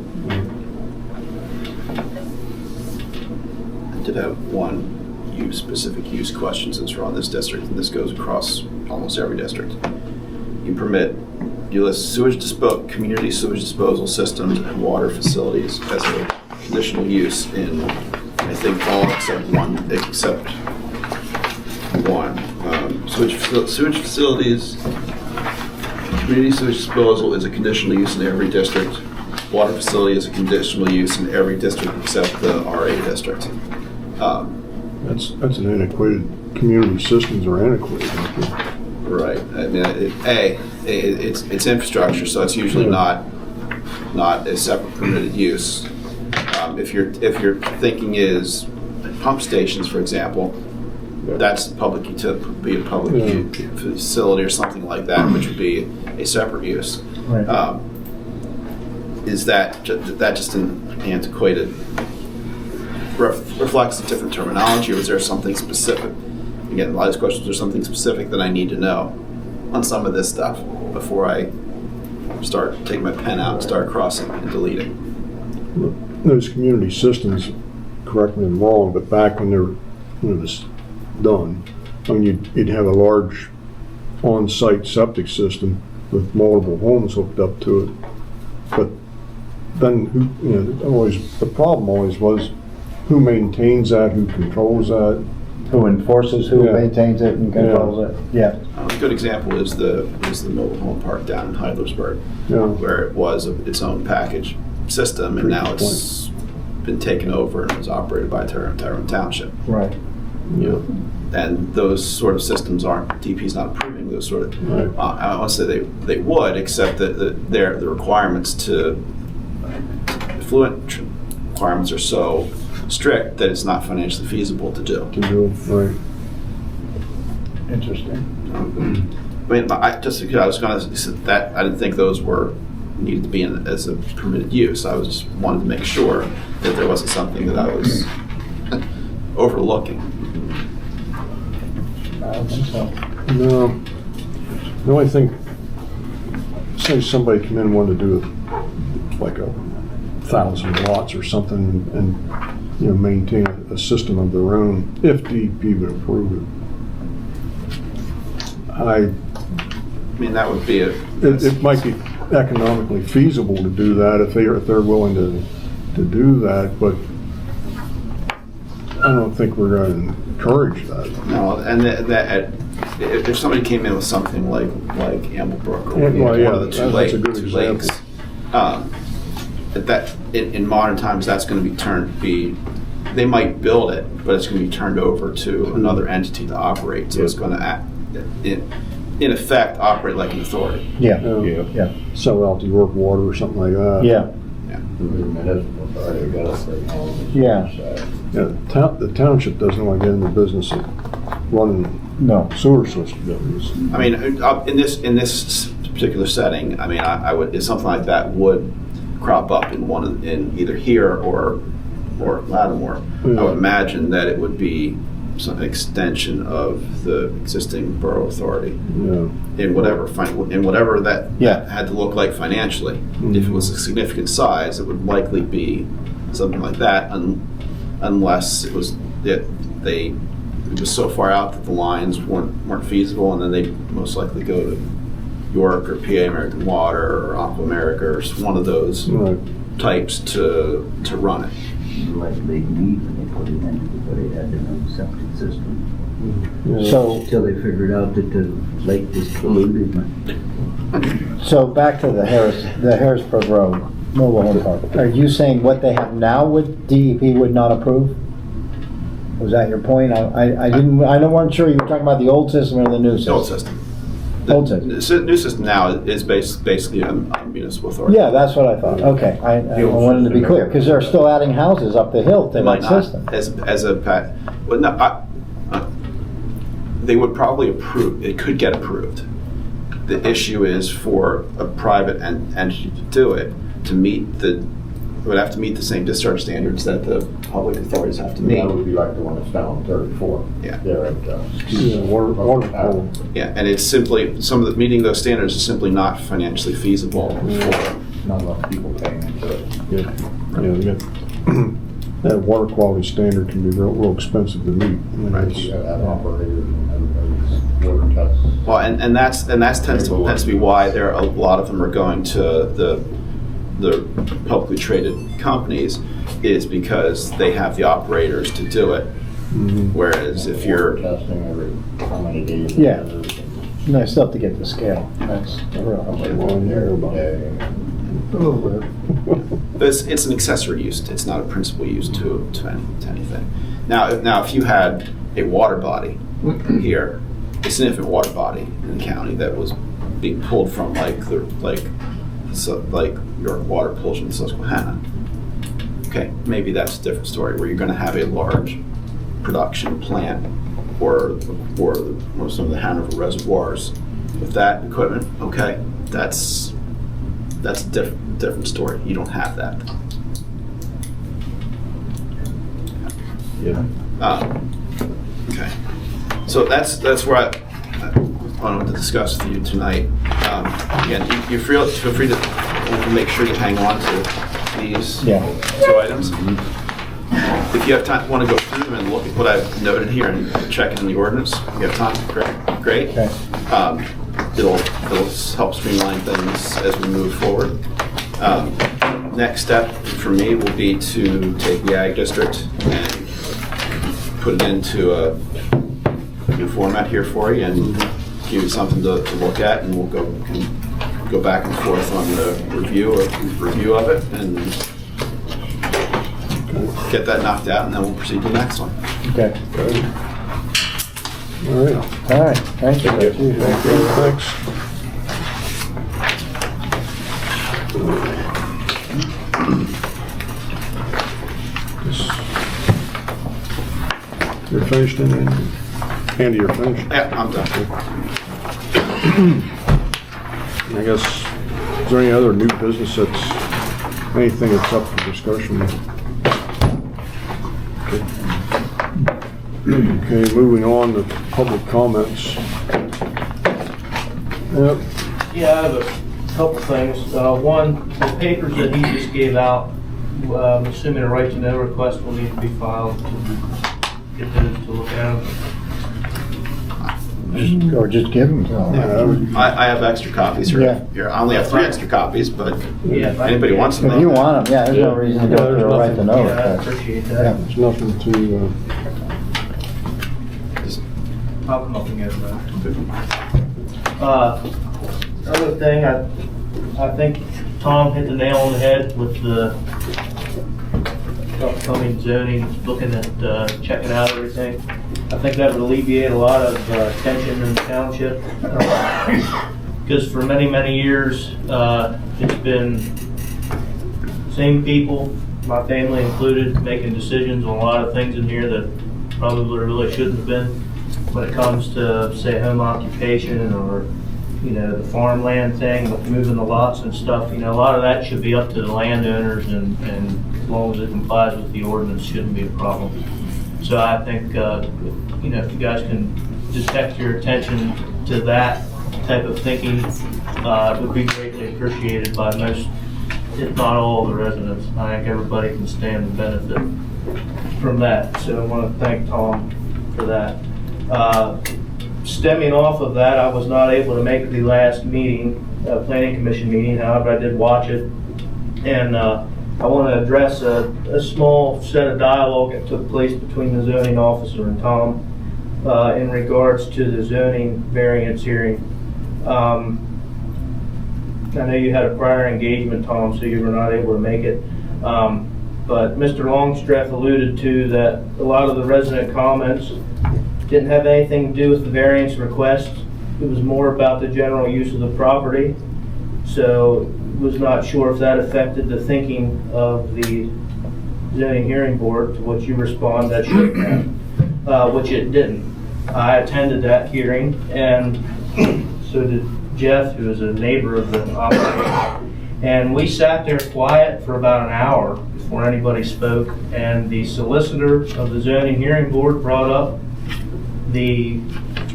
Speaker 9: I did have one specific use question since we're on this district, and this goes across almost every district. You list community sewage disposal systems and water facilities as a conditional use in, I think, all except one. Sewage facilities, community sewage disposal is a conditional use in every district. Water facility is a conditional use in every district except the RA district.
Speaker 1: That's an antiquated, community systems are antiquated.
Speaker 9: Right. I mean, it's infrastructure, so it's usually not a separate permitted use. If your thinking is pump stations, for example, that's public utility, a public facility or something like that, which would be a separate use.
Speaker 3: Right.
Speaker 9: Is that just an antiquated, reflects a different terminology, or is there something specific? Again, a lot of these questions, is there something specific that I need to know on some of this stuff before I start taking my pen out and start crossing and deleting?
Speaker 1: Those community systems, correct me if I'm wrong, but back when it was done, I mean, you'd have a large on-site septic system with multiple homes hooked up to it. But then the problem always was who maintains that, who controls that.
Speaker 3: Who enforces, who
Speaker 1: Yeah.
Speaker 3: maintains it and controls it? Yeah.
Speaker 9: A good example is the mobile home park down in Heidlersburg,
Speaker 1: Yeah.
Speaker 9: where it was its own package system, and now it's been taken over and is operated by Tyrone Township.
Speaker 3: Right.
Speaker 1: Yeah.
Speaker 9: And those sort of systems DP's not approving those sort of.
Speaker 1: Right.
Speaker 9: I want to say they would, except that the requirements to effluent requirements are so strict that it's not financially feasible to do.
Speaker 1: To do, right.
Speaker 3: Interesting.
Speaker 9: I mean, I was going to say that I didn't think those needed to be as a permitted use. I was just wanted to make sure that there wasn't something that I was overlooking.
Speaker 3: I don't think so.
Speaker 1: No. No, I think, say somebody came in and wanted to do like 1,000 lots or something and maintain a system of their own, if DEP would approve it.
Speaker 9: I mean, that would be
Speaker 1: It might be economically feasible to do that if they're willing to do that, but I don't think we're going to encourage that.
Speaker 9: no, and that if somebody came in with something like Amblebrook or
Speaker 1: Well, yeah,
Speaker 9: one of the two
Speaker 1: that's a good
Speaker 9: two
Speaker 1: example.
Speaker 9: lakes, that in modern times that's going to be they might build it, but it's going to be turned over to another entity to operate. So it's going to act in effect operate like an authority.
Speaker 3: Yeah.
Speaker 1: Yeah. Sell out to York Water or something like that.
Speaker 3: Yeah. Yeah.
Speaker 1: Yeah, the township doesn't want to get in the business of running
Speaker 3: No.
Speaker 1: sewer systems.
Speaker 9: I mean, in this particular setting, I mean, I would, if something like that would crop up in either here or Lattimore, I would imagine that it would be some extension of the existing borough authority
Speaker 1: Yeah.
Speaker 9: in whatever that
Speaker 3: Yeah.
Speaker 9: had to look like financially. If it was a significant size, it would likely be something like that, unless it was it was so far out that the lines weren't feasible, and then they most likely go to York or PA American Water or Aqua America or one of those
Speaker 1: Right.
Speaker 9: types to run it.
Speaker 5: Like they need when they put it in, everybody had their own septic system.
Speaker 1: Yeah.
Speaker 3: So,
Speaker 5: Until they figured out that the lake was polluted.
Speaker 3: so back to the Harrisburg Road mobile home park. Are you saying what they have now DEP would not approve? Was that your point? I wasn't sure you were talking about the old system or the new
Speaker 9: The old
Speaker 3: system.
Speaker 9: system.
Speaker 3: Old system.
Speaker 9: The new system now is basically a municipal authority.
Speaker 3: Yeah, that's what I thought. Okay, I wanted to be clear, because they're still adding houses up the hill to
Speaker 9: They might
Speaker 3: that
Speaker 9: not,
Speaker 3: system.
Speaker 9: well, no, they would probably approve, it could get approved. The issue is for a private entity to do it, it would have to meet the same discharge standards that the public authorities have to meet.
Speaker 8: That would be like the one that's down on 34.
Speaker 9: Yeah.
Speaker 8: There at,
Speaker 1: Yeah, water pole.
Speaker 9: Yeah, and it's simply, meeting those standards is simply not financially feasible for,
Speaker 8: not enough people paying into it.
Speaker 1: Yeah, that water quality standard can be real expensive to meet.
Speaker 9: Right.
Speaker 8: You gotta have operators and everybody's water tests.
Speaker 9: well, and that tends to be why there are a lot of them are going to the publicly traded companies, is because they have the operators to do it. Whereas if you're,
Speaker 8: Testing every, how many days.
Speaker 3: Yeah. No, I still have to get the scale. That's the real.
Speaker 8: One year, every day.
Speaker 9: it's an accessory use, it's not a principal use to anything. Now if you had a water body here, a significant water body in the county that was being pulled from like your water pulls from Susquehanna, okay, maybe that's a different story, where you're going to have a large production plant or some of the Hanover reservoirs with that equipment. Okay, that's a different story. You don't have that.
Speaker 8: Yeah.
Speaker 9: Okay. So that's where I wanted to discuss with you tonight. Again, you feel free to make sure you hang on to these two items. If you have time, want to go through them and look at what I've noted here and check it in the ordinance, you have time, great.
Speaker 3: Okay.
Speaker 9: It'll help streamline things as we move forward. Next step for me will be to take the ag district and put it into a new format here for you and give you something to look at, and we'll go back and forth on the review of it and get that knocked out, and then we'll proceed to the next one.
Speaker 3: Okay.
Speaker 1: All right.
Speaker 3: All right. Thank you.
Speaker 1: Thanks. You're finished, Andy, you're finished?
Speaker 9: Yeah, I'm done.
Speaker 1: I guess, is there any other new business anything that's up for discussion? Okay, moving on to public comments. Yep.
Speaker 10: Yeah, I have a couple things. One, the papers that he just gave out, I'm assuming a right to know request will need to be filed to get those to look at.
Speaker 3: Or just give them to them.
Speaker 9: I have extra copies here.
Speaker 3: Yeah.
Speaker 9: Here, I only have 3 extra copies, but
Speaker 10: Yeah, if I-
Speaker 9: anybody wants them.
Speaker 3: If you want them, yeah, there's no reason to go through a right to know
Speaker 10: Yeah, I
Speaker 3: request.
Speaker 10: appreciate
Speaker 3: Yeah.
Speaker 10: that.
Speaker 1: There's nothing to,
Speaker 10: I'll come up and get them. Other thing, I think Tom hit the nail on the head with the upcoming zoning, looking at checking out everything. I think that would alleviate a lot of tension in the township. Because for many, many years, it's been same people, my family included, making decisions on a lot of things in here that probably really shouldn't have been. When it comes to, say, home occupation or, the farmland thing with moving the lots and stuff, a lot of that should be up to the landowners, and as long as it complies with the ordinance, shouldn't be a problem. So I think, if you guys can detect your attention to that type of thinking, it would be greatly appreciated by most, if not all, of the residents. I think everybody can stand to benefit from that. So I want to thank Tom for that. Stemming off of that, I was not able to make the last meeting, planning commission meeting. However, I did watch it, and I want to address a small set of dialogue that took place between the zoning officer and Tom in regards to the zoning variance hearing. I know you had a prior engagement, Tom, so you were not able to make it. But Mr. Longstreth alluded to that a lot of the resident comments didn't have anything to do with the variance request. It was more about the general use of the property. So was not sure if that affected the thinking of the zoning hearing board, to which you respond that shouldn't have, which it didn't. I attended that hearing, and so did Jeff, who is a neighbor of the operation. And we sat there quiet for about an hour before anybody spoke, and the solicitor of the zoning hearing board brought up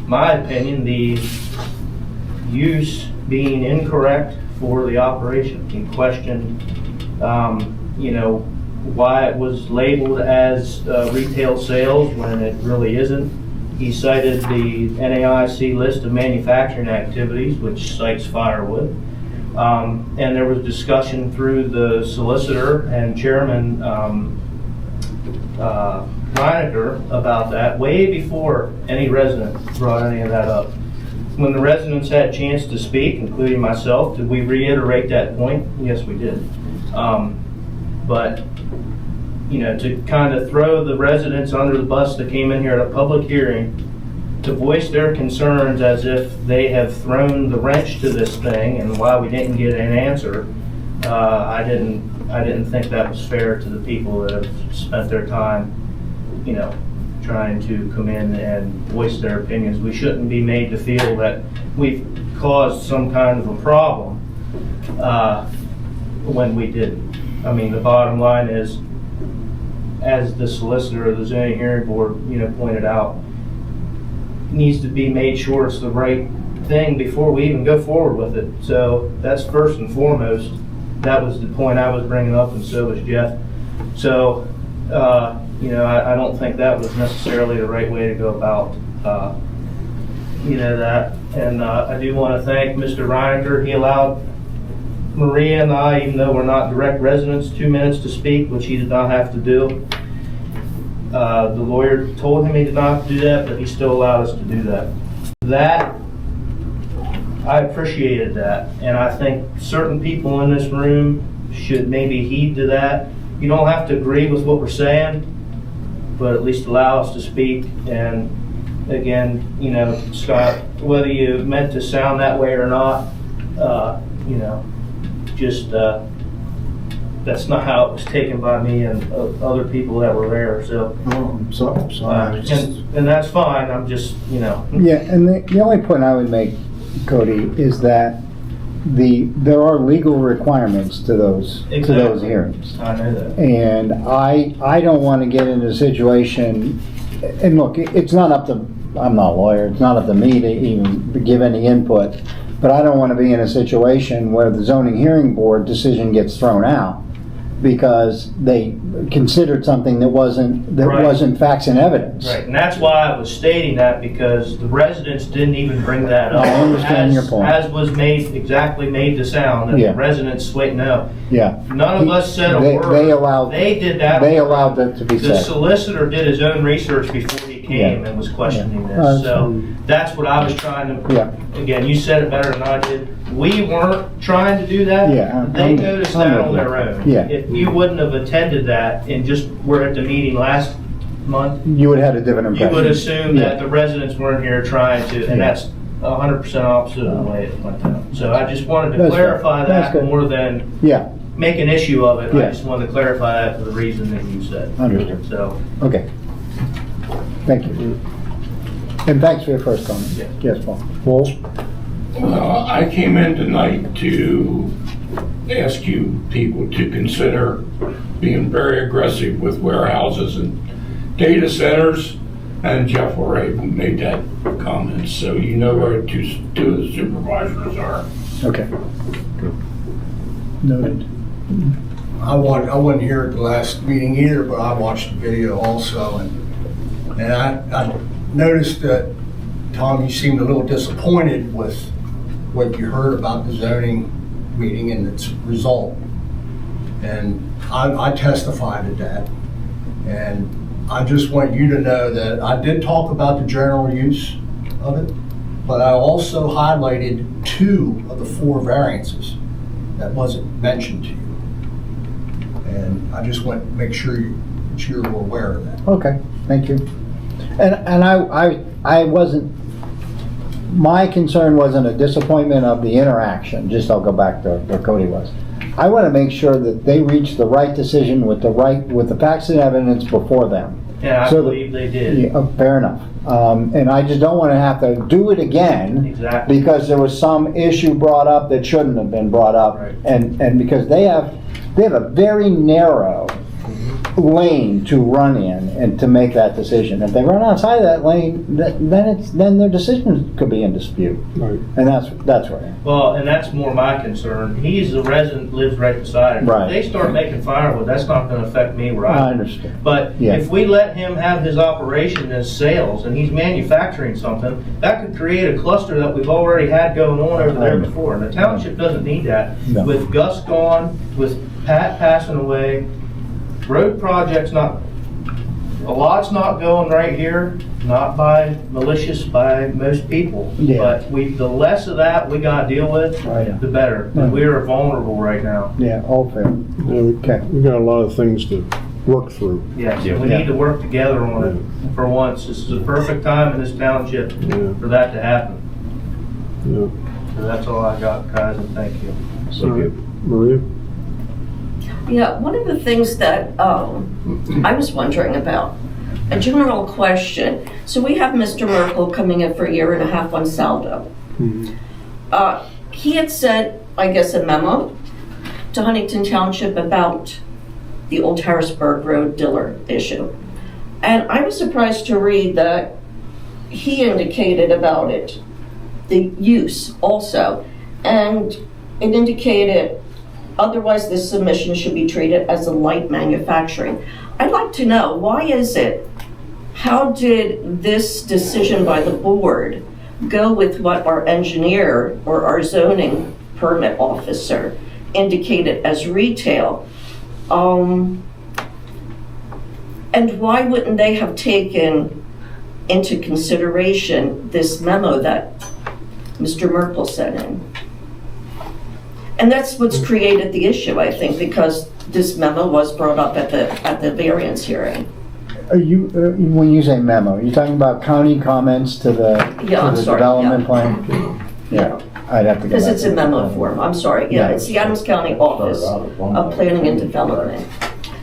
Speaker 10: my opinion, the use being incorrect for the operation. He questioned, why it was labeled as retail sales when it really isn't. He cited the NAIC list of manufacturing activities, which cites firewood. And there was discussion through the solicitor and chairman Reinecker about that way before any resident brought any of that up. When the residents had a chance to speak, including myself, did we reiterate that point? Yes, we did. But to kind of throw the residents under the bus that came in here at a public hearing to voice their concerns as if they have thrown the wrench to this thing and why we didn't get an answer, I didn't think that was fair to the people that have spent their time, trying to come in and voice their opinions. We shouldn't be made to feel that we've caused some kind of a problem when we didn't. I mean, the bottom line is as the solicitor of the zoning hearing board, pointed out, needs to be made sure it's the right thing before we even go forward with it. So that's first and foremost. That was the point I was bringing up, and so was Jeff. So, I don't think that was necessarily the right way to go about, that. And I do want to thank Mr. Reinecker. He allowed Maria and I, even though we're not direct residents, 2 minutes to speak, which he did not have to do. The lawyer told him he did not have to do that, but he still allowed us to do that. I appreciated that, and I think certain people in this room should maybe heed to that. You don't have to agree with what we're saying, but at least allow us to speak. And again, Scott, whether you meant to sound that way or not, that's not how it was taken by me and other people that were there. So,
Speaker 2: I'm sorry.
Speaker 10: And that's fine. I'm just,
Speaker 3: Yeah, and the only point I would make, Cody, is that there are legal requirements to those hearings.
Speaker 10: I know that.
Speaker 3: And I don't want to get into a situation, and look, it's not up to, I'm not a lawyer, it's not up to me to even give any input, but I don't want to be in a situation where the zoning hearing board decision gets thrown out because they considered something that wasn't facts and evidence.
Speaker 10: Right, and that's why I was stating that, because the residents didn't even bring that up.
Speaker 3: I understand your point.
Speaker 10: As was made to sound, that
Speaker 3: Yeah.
Speaker 10: the residents no.
Speaker 3: Yeah.
Speaker 10: None of us said a word. They did that.
Speaker 3: They allowed that to be
Speaker 10: The
Speaker 3: said.
Speaker 10: solicitor did his own research before he came and was questioning this. So that's what I was trying to, again, you said it better than I did. We weren't trying to do that.
Speaker 3: Yeah,
Speaker 10: They noticed that on their own.
Speaker 3: Yeah.
Speaker 10: If you wouldn't have attended that and just were at the meeting last month,
Speaker 3: You would have had a different
Speaker 10: you
Speaker 3: impression.
Speaker 10: would assume that the residents weren't here trying to, and that's 100% opposite of the way it went down. So I just wanted to
Speaker 3: That's
Speaker 10: clarify
Speaker 3: good. That's
Speaker 10: that
Speaker 3: good.
Speaker 10: more than
Speaker 3: Yeah,
Speaker 10: make an issue of it.
Speaker 3: Yeah.
Speaker 10: I just wanted to clarify that for the reason that you said.
Speaker 3: Understood.
Speaker 10: So,
Speaker 3: okay. Thank you. And thanks for your first comment.
Speaker 10: Yeah.
Speaker 3: Yes, Paul.
Speaker 1: Paul?
Speaker 11: I came in tonight to ask you people to consider being very aggressive with warehouses and data centers, and Jeff already made that comment, so you know where two of the supervisors are.
Speaker 3: Okay. Noted.
Speaker 12: I wasn't here at the last meeting either, but I watched the video also, and I noticed that, Tom, you seemed a little disappointed with what you heard about the zoning meeting and its result. And I testified to that. And I just want you to know that I did talk about the general use of it, but I also highlighted 2 of the 4 variances that wasn't mentioned to you. And I just want to make sure that you're aware of that.
Speaker 3: Okay, thank you. And I wasn't, my concern wasn't a disappointment of the interaction, just I'll go back to where Cody was. I want to make sure that they reach the right decision with the facts and evidence before them.
Speaker 10: and I believe they did.
Speaker 3: Yeah, fair enough. And I just don't want to have to do it again.
Speaker 10: Exactly.
Speaker 3: Because there was some issue brought up that shouldn't have been brought up.
Speaker 10: Right.
Speaker 3: And because they have a very narrow lane to run in and to make that decision. If they run outside of that lane, then their decision could be in dispute.
Speaker 1: Right.
Speaker 3: And that's right.
Speaker 10: Well, and that's more my concern. He's a resident, lives right beside him.
Speaker 3: Right.
Speaker 10: If they start making firewood, that's not going to affect me where
Speaker 3: I
Speaker 10: I live.
Speaker 3: understand.
Speaker 10: But
Speaker 3: Yeah.
Speaker 10: if we let him have his operation as sales and he's manufacturing something, that could create a cluster that we've already had going on over there before. And the township doesn't need that.
Speaker 3: No.
Speaker 10: With Gus gone, with Pat passing away, road projects a lot's not going right here, not by most people.
Speaker 3: Yeah.
Speaker 10: But the less of that we got to deal with,
Speaker 3: Right.
Speaker 10: the better.
Speaker 3: Yeah.
Speaker 10: We are vulnerable right now.
Speaker 3: Yeah, all fair.
Speaker 1: Yeah,
Speaker 3: Okay.
Speaker 1: we got a lot of things to work through.
Speaker 10: Yes,
Speaker 5: Yeah.
Speaker 10: we need to work together on it for once. This is a perfect time in this township
Speaker 1: Yeah.
Speaker 10: for that to happen.
Speaker 1: Yeah.
Speaker 10: So that's all I got, guys, and thank you.
Speaker 1: All right. Maria?
Speaker 13: Yeah, one of the things that I was wondering about, a general question. So we have Mr. Merkel coming in for a year and a half on saldo. He had sent, I guess, a memo to Huntington Township about the Old Harrisburg Road Diller issue. And I was surprised to read that he indicated about it, the use also, and it indicated otherwise this submission should be treated as a light manufacturing. I'd like to know, why is it, how did this decision by the board go with what our engineer or our zoning permit officer indicated as retail? And why wouldn't they have taken into consideration this memo that Mr. Merkel sent in? And that's what's created the issue, I think, because this memo was brought up at the variance hearing.
Speaker 3: Are you, when you say memo, are you talking about county comments to the,
Speaker 13: Yeah, I'm sorry,
Speaker 3: development
Speaker 13: yeah.
Speaker 3: plan? Yeah, I'd have to go
Speaker 13: Because
Speaker 3: back
Speaker 13: it's
Speaker 3: to
Speaker 13: a
Speaker 3: that.
Speaker 13: memo form, I'm sorry, yeah, it's the Adams County Office of Planning and Development.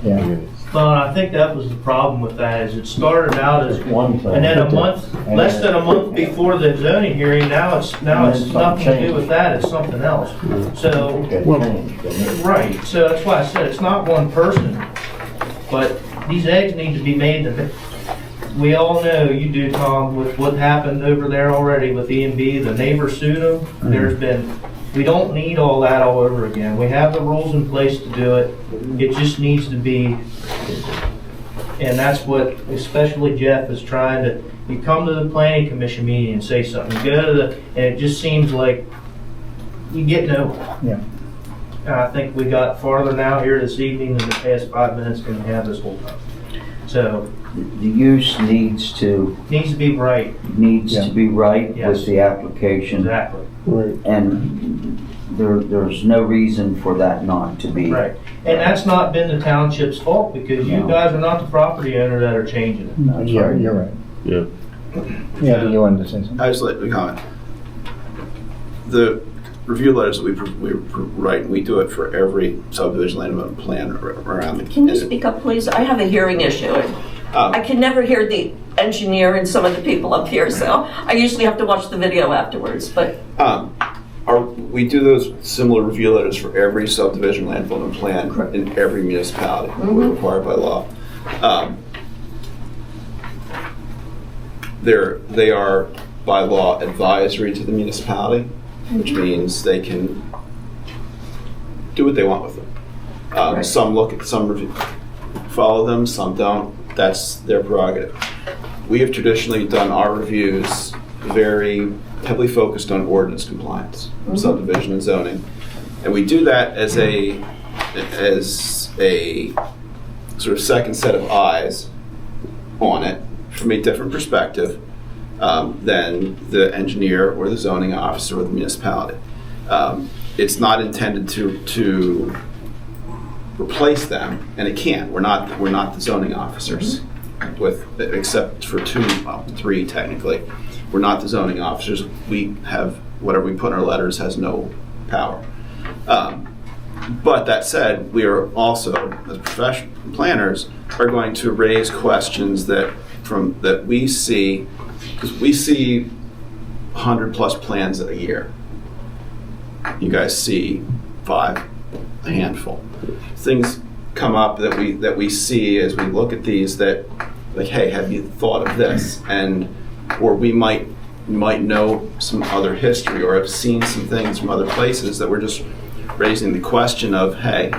Speaker 3: Yeah.
Speaker 10: Well, I think that was the problem with that, is it started out as,
Speaker 8: One thing.
Speaker 10: and then a month, less than a month before the zoning hearing, now it's nothing to do with that, it's something else. So, right, so that's why I said, it's not one person, but these eggs need to be made. We all know, you do, Tom, with what happened over there already with E&B, the neighbor sued them. There's been, we don't need all that all over again. We have the rules in place to do it. It just needs to be, and that's what especially Jeff is trying to, you come to the planning commission meeting and say something, go to the, and it just seems like you get nowhere.
Speaker 3: Yeah.
Speaker 10: And I think we got farther now here this evening than the past 5 minutes than we have this whole time. So,
Speaker 5: The use needs to
Speaker 10: needs to be right.
Speaker 5: be right
Speaker 10: Yes.
Speaker 5: with the application.
Speaker 10: Exactly.
Speaker 1: Right.
Speaker 5: And there's no reason for that not to be.
Speaker 10: Right. And that's not been the township's fault, because you
Speaker 5: No.
Speaker 10: guys are not the property owner that are changing it.
Speaker 3: No, you're right.
Speaker 1: Yeah.
Speaker 3: Yeah, but you wanted to say something?
Speaker 9: I just let me comment. The review letters that we write, we do it for every subdivision land development plan around the.
Speaker 13: Can you speak up, please? I have a hearing issue. I can never hear the engineer and some of the people up here, so I usually have to watch the video afterwards, but
Speaker 9: We do those similar review letters for every subdivision land development plan in every municipality. We're required by law. They are by law advisory to the municipality, which means they can do what they want with them.
Speaker 13: Right.
Speaker 9: Some look at, some review, follow them, some don't. That's their prerogative. We have traditionally done our reviews very heavily focused on ordinance compliance, subdivision and zoning. And we do that as a sort of second set of eyes on it from a different perspective than the engineer or the zoning officer or the municipality. It's not intended to replace them, and it can't. We're not the zoning officers, except for three technically. We're not the zoning officers. We have, whatever we put in our letters has no power. But that said, we are also, as professional planners, are going to raise questions that we see, because we see 100+ plans a year. You guys see 5, a handful. Things come up that we see as we look at these that, like, hey, have you thought of this? Or we might know some other history or have seen some things from other places that we're just raising the question of, hey,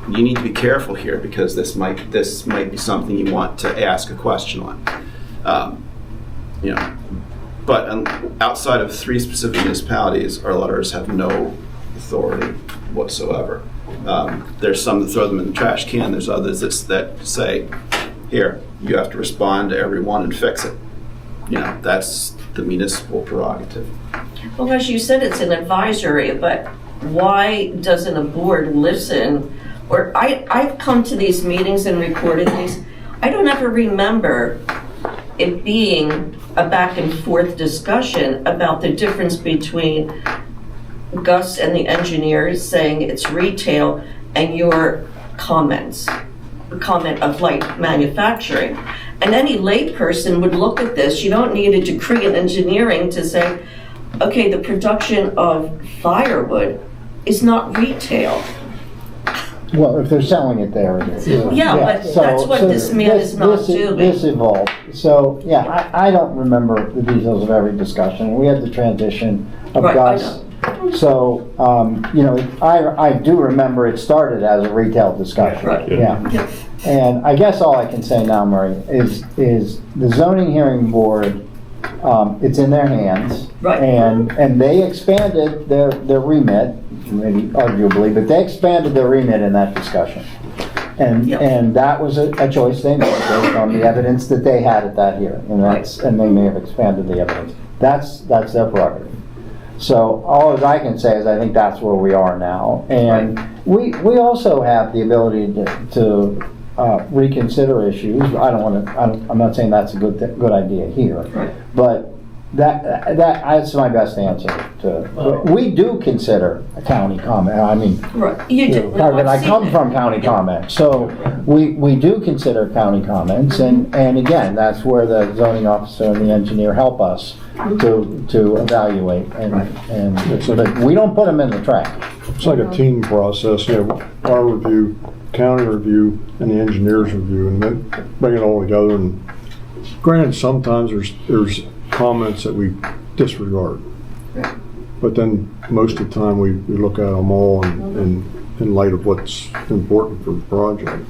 Speaker 9: you need to be careful here because this might be something you want to ask a question on. But outside of 3 specific municipalities, our letters have no authority whatsoever. There's some that throw them in the trash can. There's others that say, here, you have to respond to every one and fix it. That's the municipal prerogative.
Speaker 13: well, as you said, it's an advisory, but why doesn't a board listen? Or I've come to these meetings and recorded these. I don't ever remember it being a back and forth discussion about the difference between Gus and the engineers saying it's retail and your comment of light manufacturing. And any layperson would look at this. You don't need a degree in engineering to say, okay, the production of firewood is not retail.
Speaker 3: Well, if they're selling it there, it is.
Speaker 13: Yeah, but
Speaker 3: so-
Speaker 13: that's what
Speaker 3: so
Speaker 13: this man is not doing.
Speaker 3: This evolved. So, yeah, I don't remember the details of every discussion. We had the transition of
Speaker 13: Right, I
Speaker 3: Gus. So, you know, I do remember it started as a retail discussion.
Speaker 13: Right.
Speaker 3: Yeah.
Speaker 13: Yeah.
Speaker 3: And I guess all I can say now, Murray, is the zoning hearing board, it's in their hands.
Speaker 13: Right.
Speaker 3: And they expanded their remit, maybe arguably, but they expanded their remit in that discussion. And that was a choice they made based on the evidence that they had at that hearing. And they may have expanded the evidence. That's their prerogative. So all as I can say is I think that's where we are now. And we also have the ability to reconsider issues. I'm not saying that's a good idea here, but that's my best answer to. We do consider a county comment. I mean,
Speaker 13: You do.
Speaker 3: I come from county comment, so we do consider county comments, and again, that's where the zoning officer and the engineer help us to evaluate, but we don't put them in the trash.
Speaker 1: It's like a team process, you know, our review, county review, and the engineer's review, and then bring it all together. And granted, sometimes there's comments that we disregard, but then most of the time we look at them all in light of what's important for the project.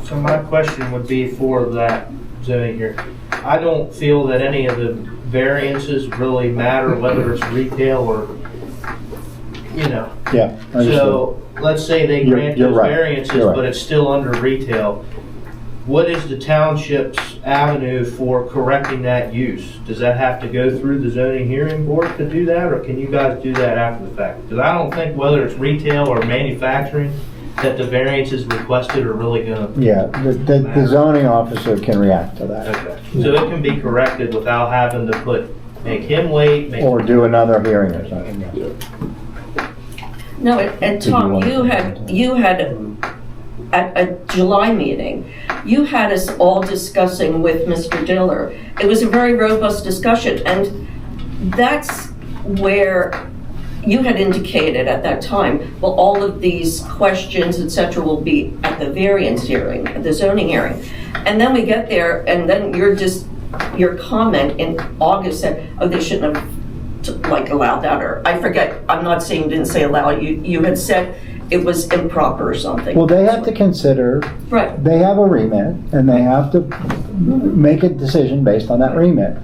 Speaker 10: So my question would be for that zoning here. I don't feel that any of the variances really matter, whether it's retail or, you know.
Speaker 3: Yeah.
Speaker 10: So let's say they grant
Speaker 3: You're
Speaker 10: those
Speaker 3: right.
Speaker 10: variances,
Speaker 3: You're right.
Speaker 10: but it's still under retail. What is the township's avenue for correcting that use? Does that have to go through the zoning hearing board to do that, or can you guys do that after the fact? Because I don't think whether it's retail or manufacturing, that the variances requested are really gonna.
Speaker 3: Yeah, the zoning officer can react to that.
Speaker 10: Okay. So it can be corrected without having to make him wait,
Speaker 3: Or do another hearing or something.
Speaker 13: No, and Tom, you had at a July meeting, you had us all discussing with Mr. Diller. It was a very robust discussion, and that's where you had indicated at that time, well, all of these questions, et cetera, will be at the variance hearing, at the zoning hearing. And then we get there, and then your comment in August said, oh, they shouldn't have allowed that, or I forget, I'm not saying you didn't say allow, you had said it was improper or something.
Speaker 3: Well, they have to consider, they have a remit, and they have to make a decision based on that remit.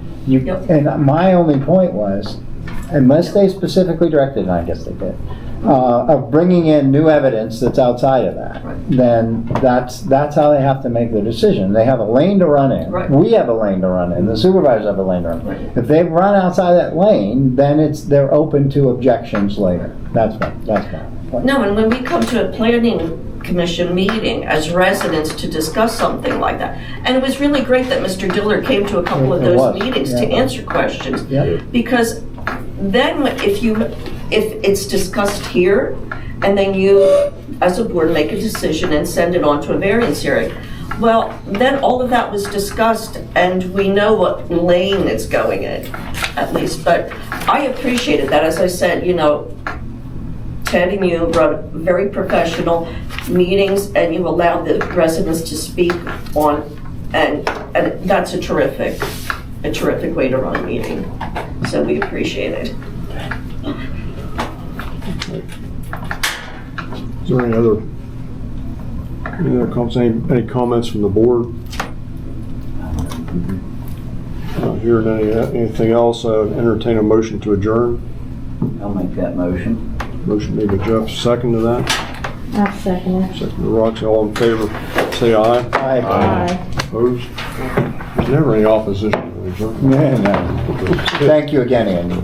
Speaker 3: And my only point was, unless they specifically directed, and I guess they did, of bringing in new evidence that's outside of that, then that's how they have to make the decision. They have a lane to run in. We have a lane to run in. The supervisors have a lane to run in. If they run outside that lane, then they're open to objections later. That's my point.
Speaker 13: No, and when we come to a planning commission meeting as residents to discuss something like that, and it was really great that Mr. Diller came to a couple of those meetings to answer questions, because then if it's discussed here, and then you, as a board, make a decision and send it on to a variance hearing, well, then all of that was discussed, and we know what lane it's going in, at least. But I appreciated that. As I said, you know, Ted and you run very professional meetings, and you allow the residents to speak on, and that's a terrific way to run a meeting. So we appreciate it.
Speaker 1: Is there any other comments? Any comments from the board? Not hearing anything else. Entertain a motion to adjourn.
Speaker 5: I'll make that motion.
Speaker 1: Motion made by Jeff. Second to that.
Speaker 4: I'll second it.
Speaker 1: Second to Roxy. All in favor, say aye.
Speaker 4: Aye.
Speaker 1: Opposed? There's never any opposition. Is there?
Speaker 3: No. Thank you again, Andy.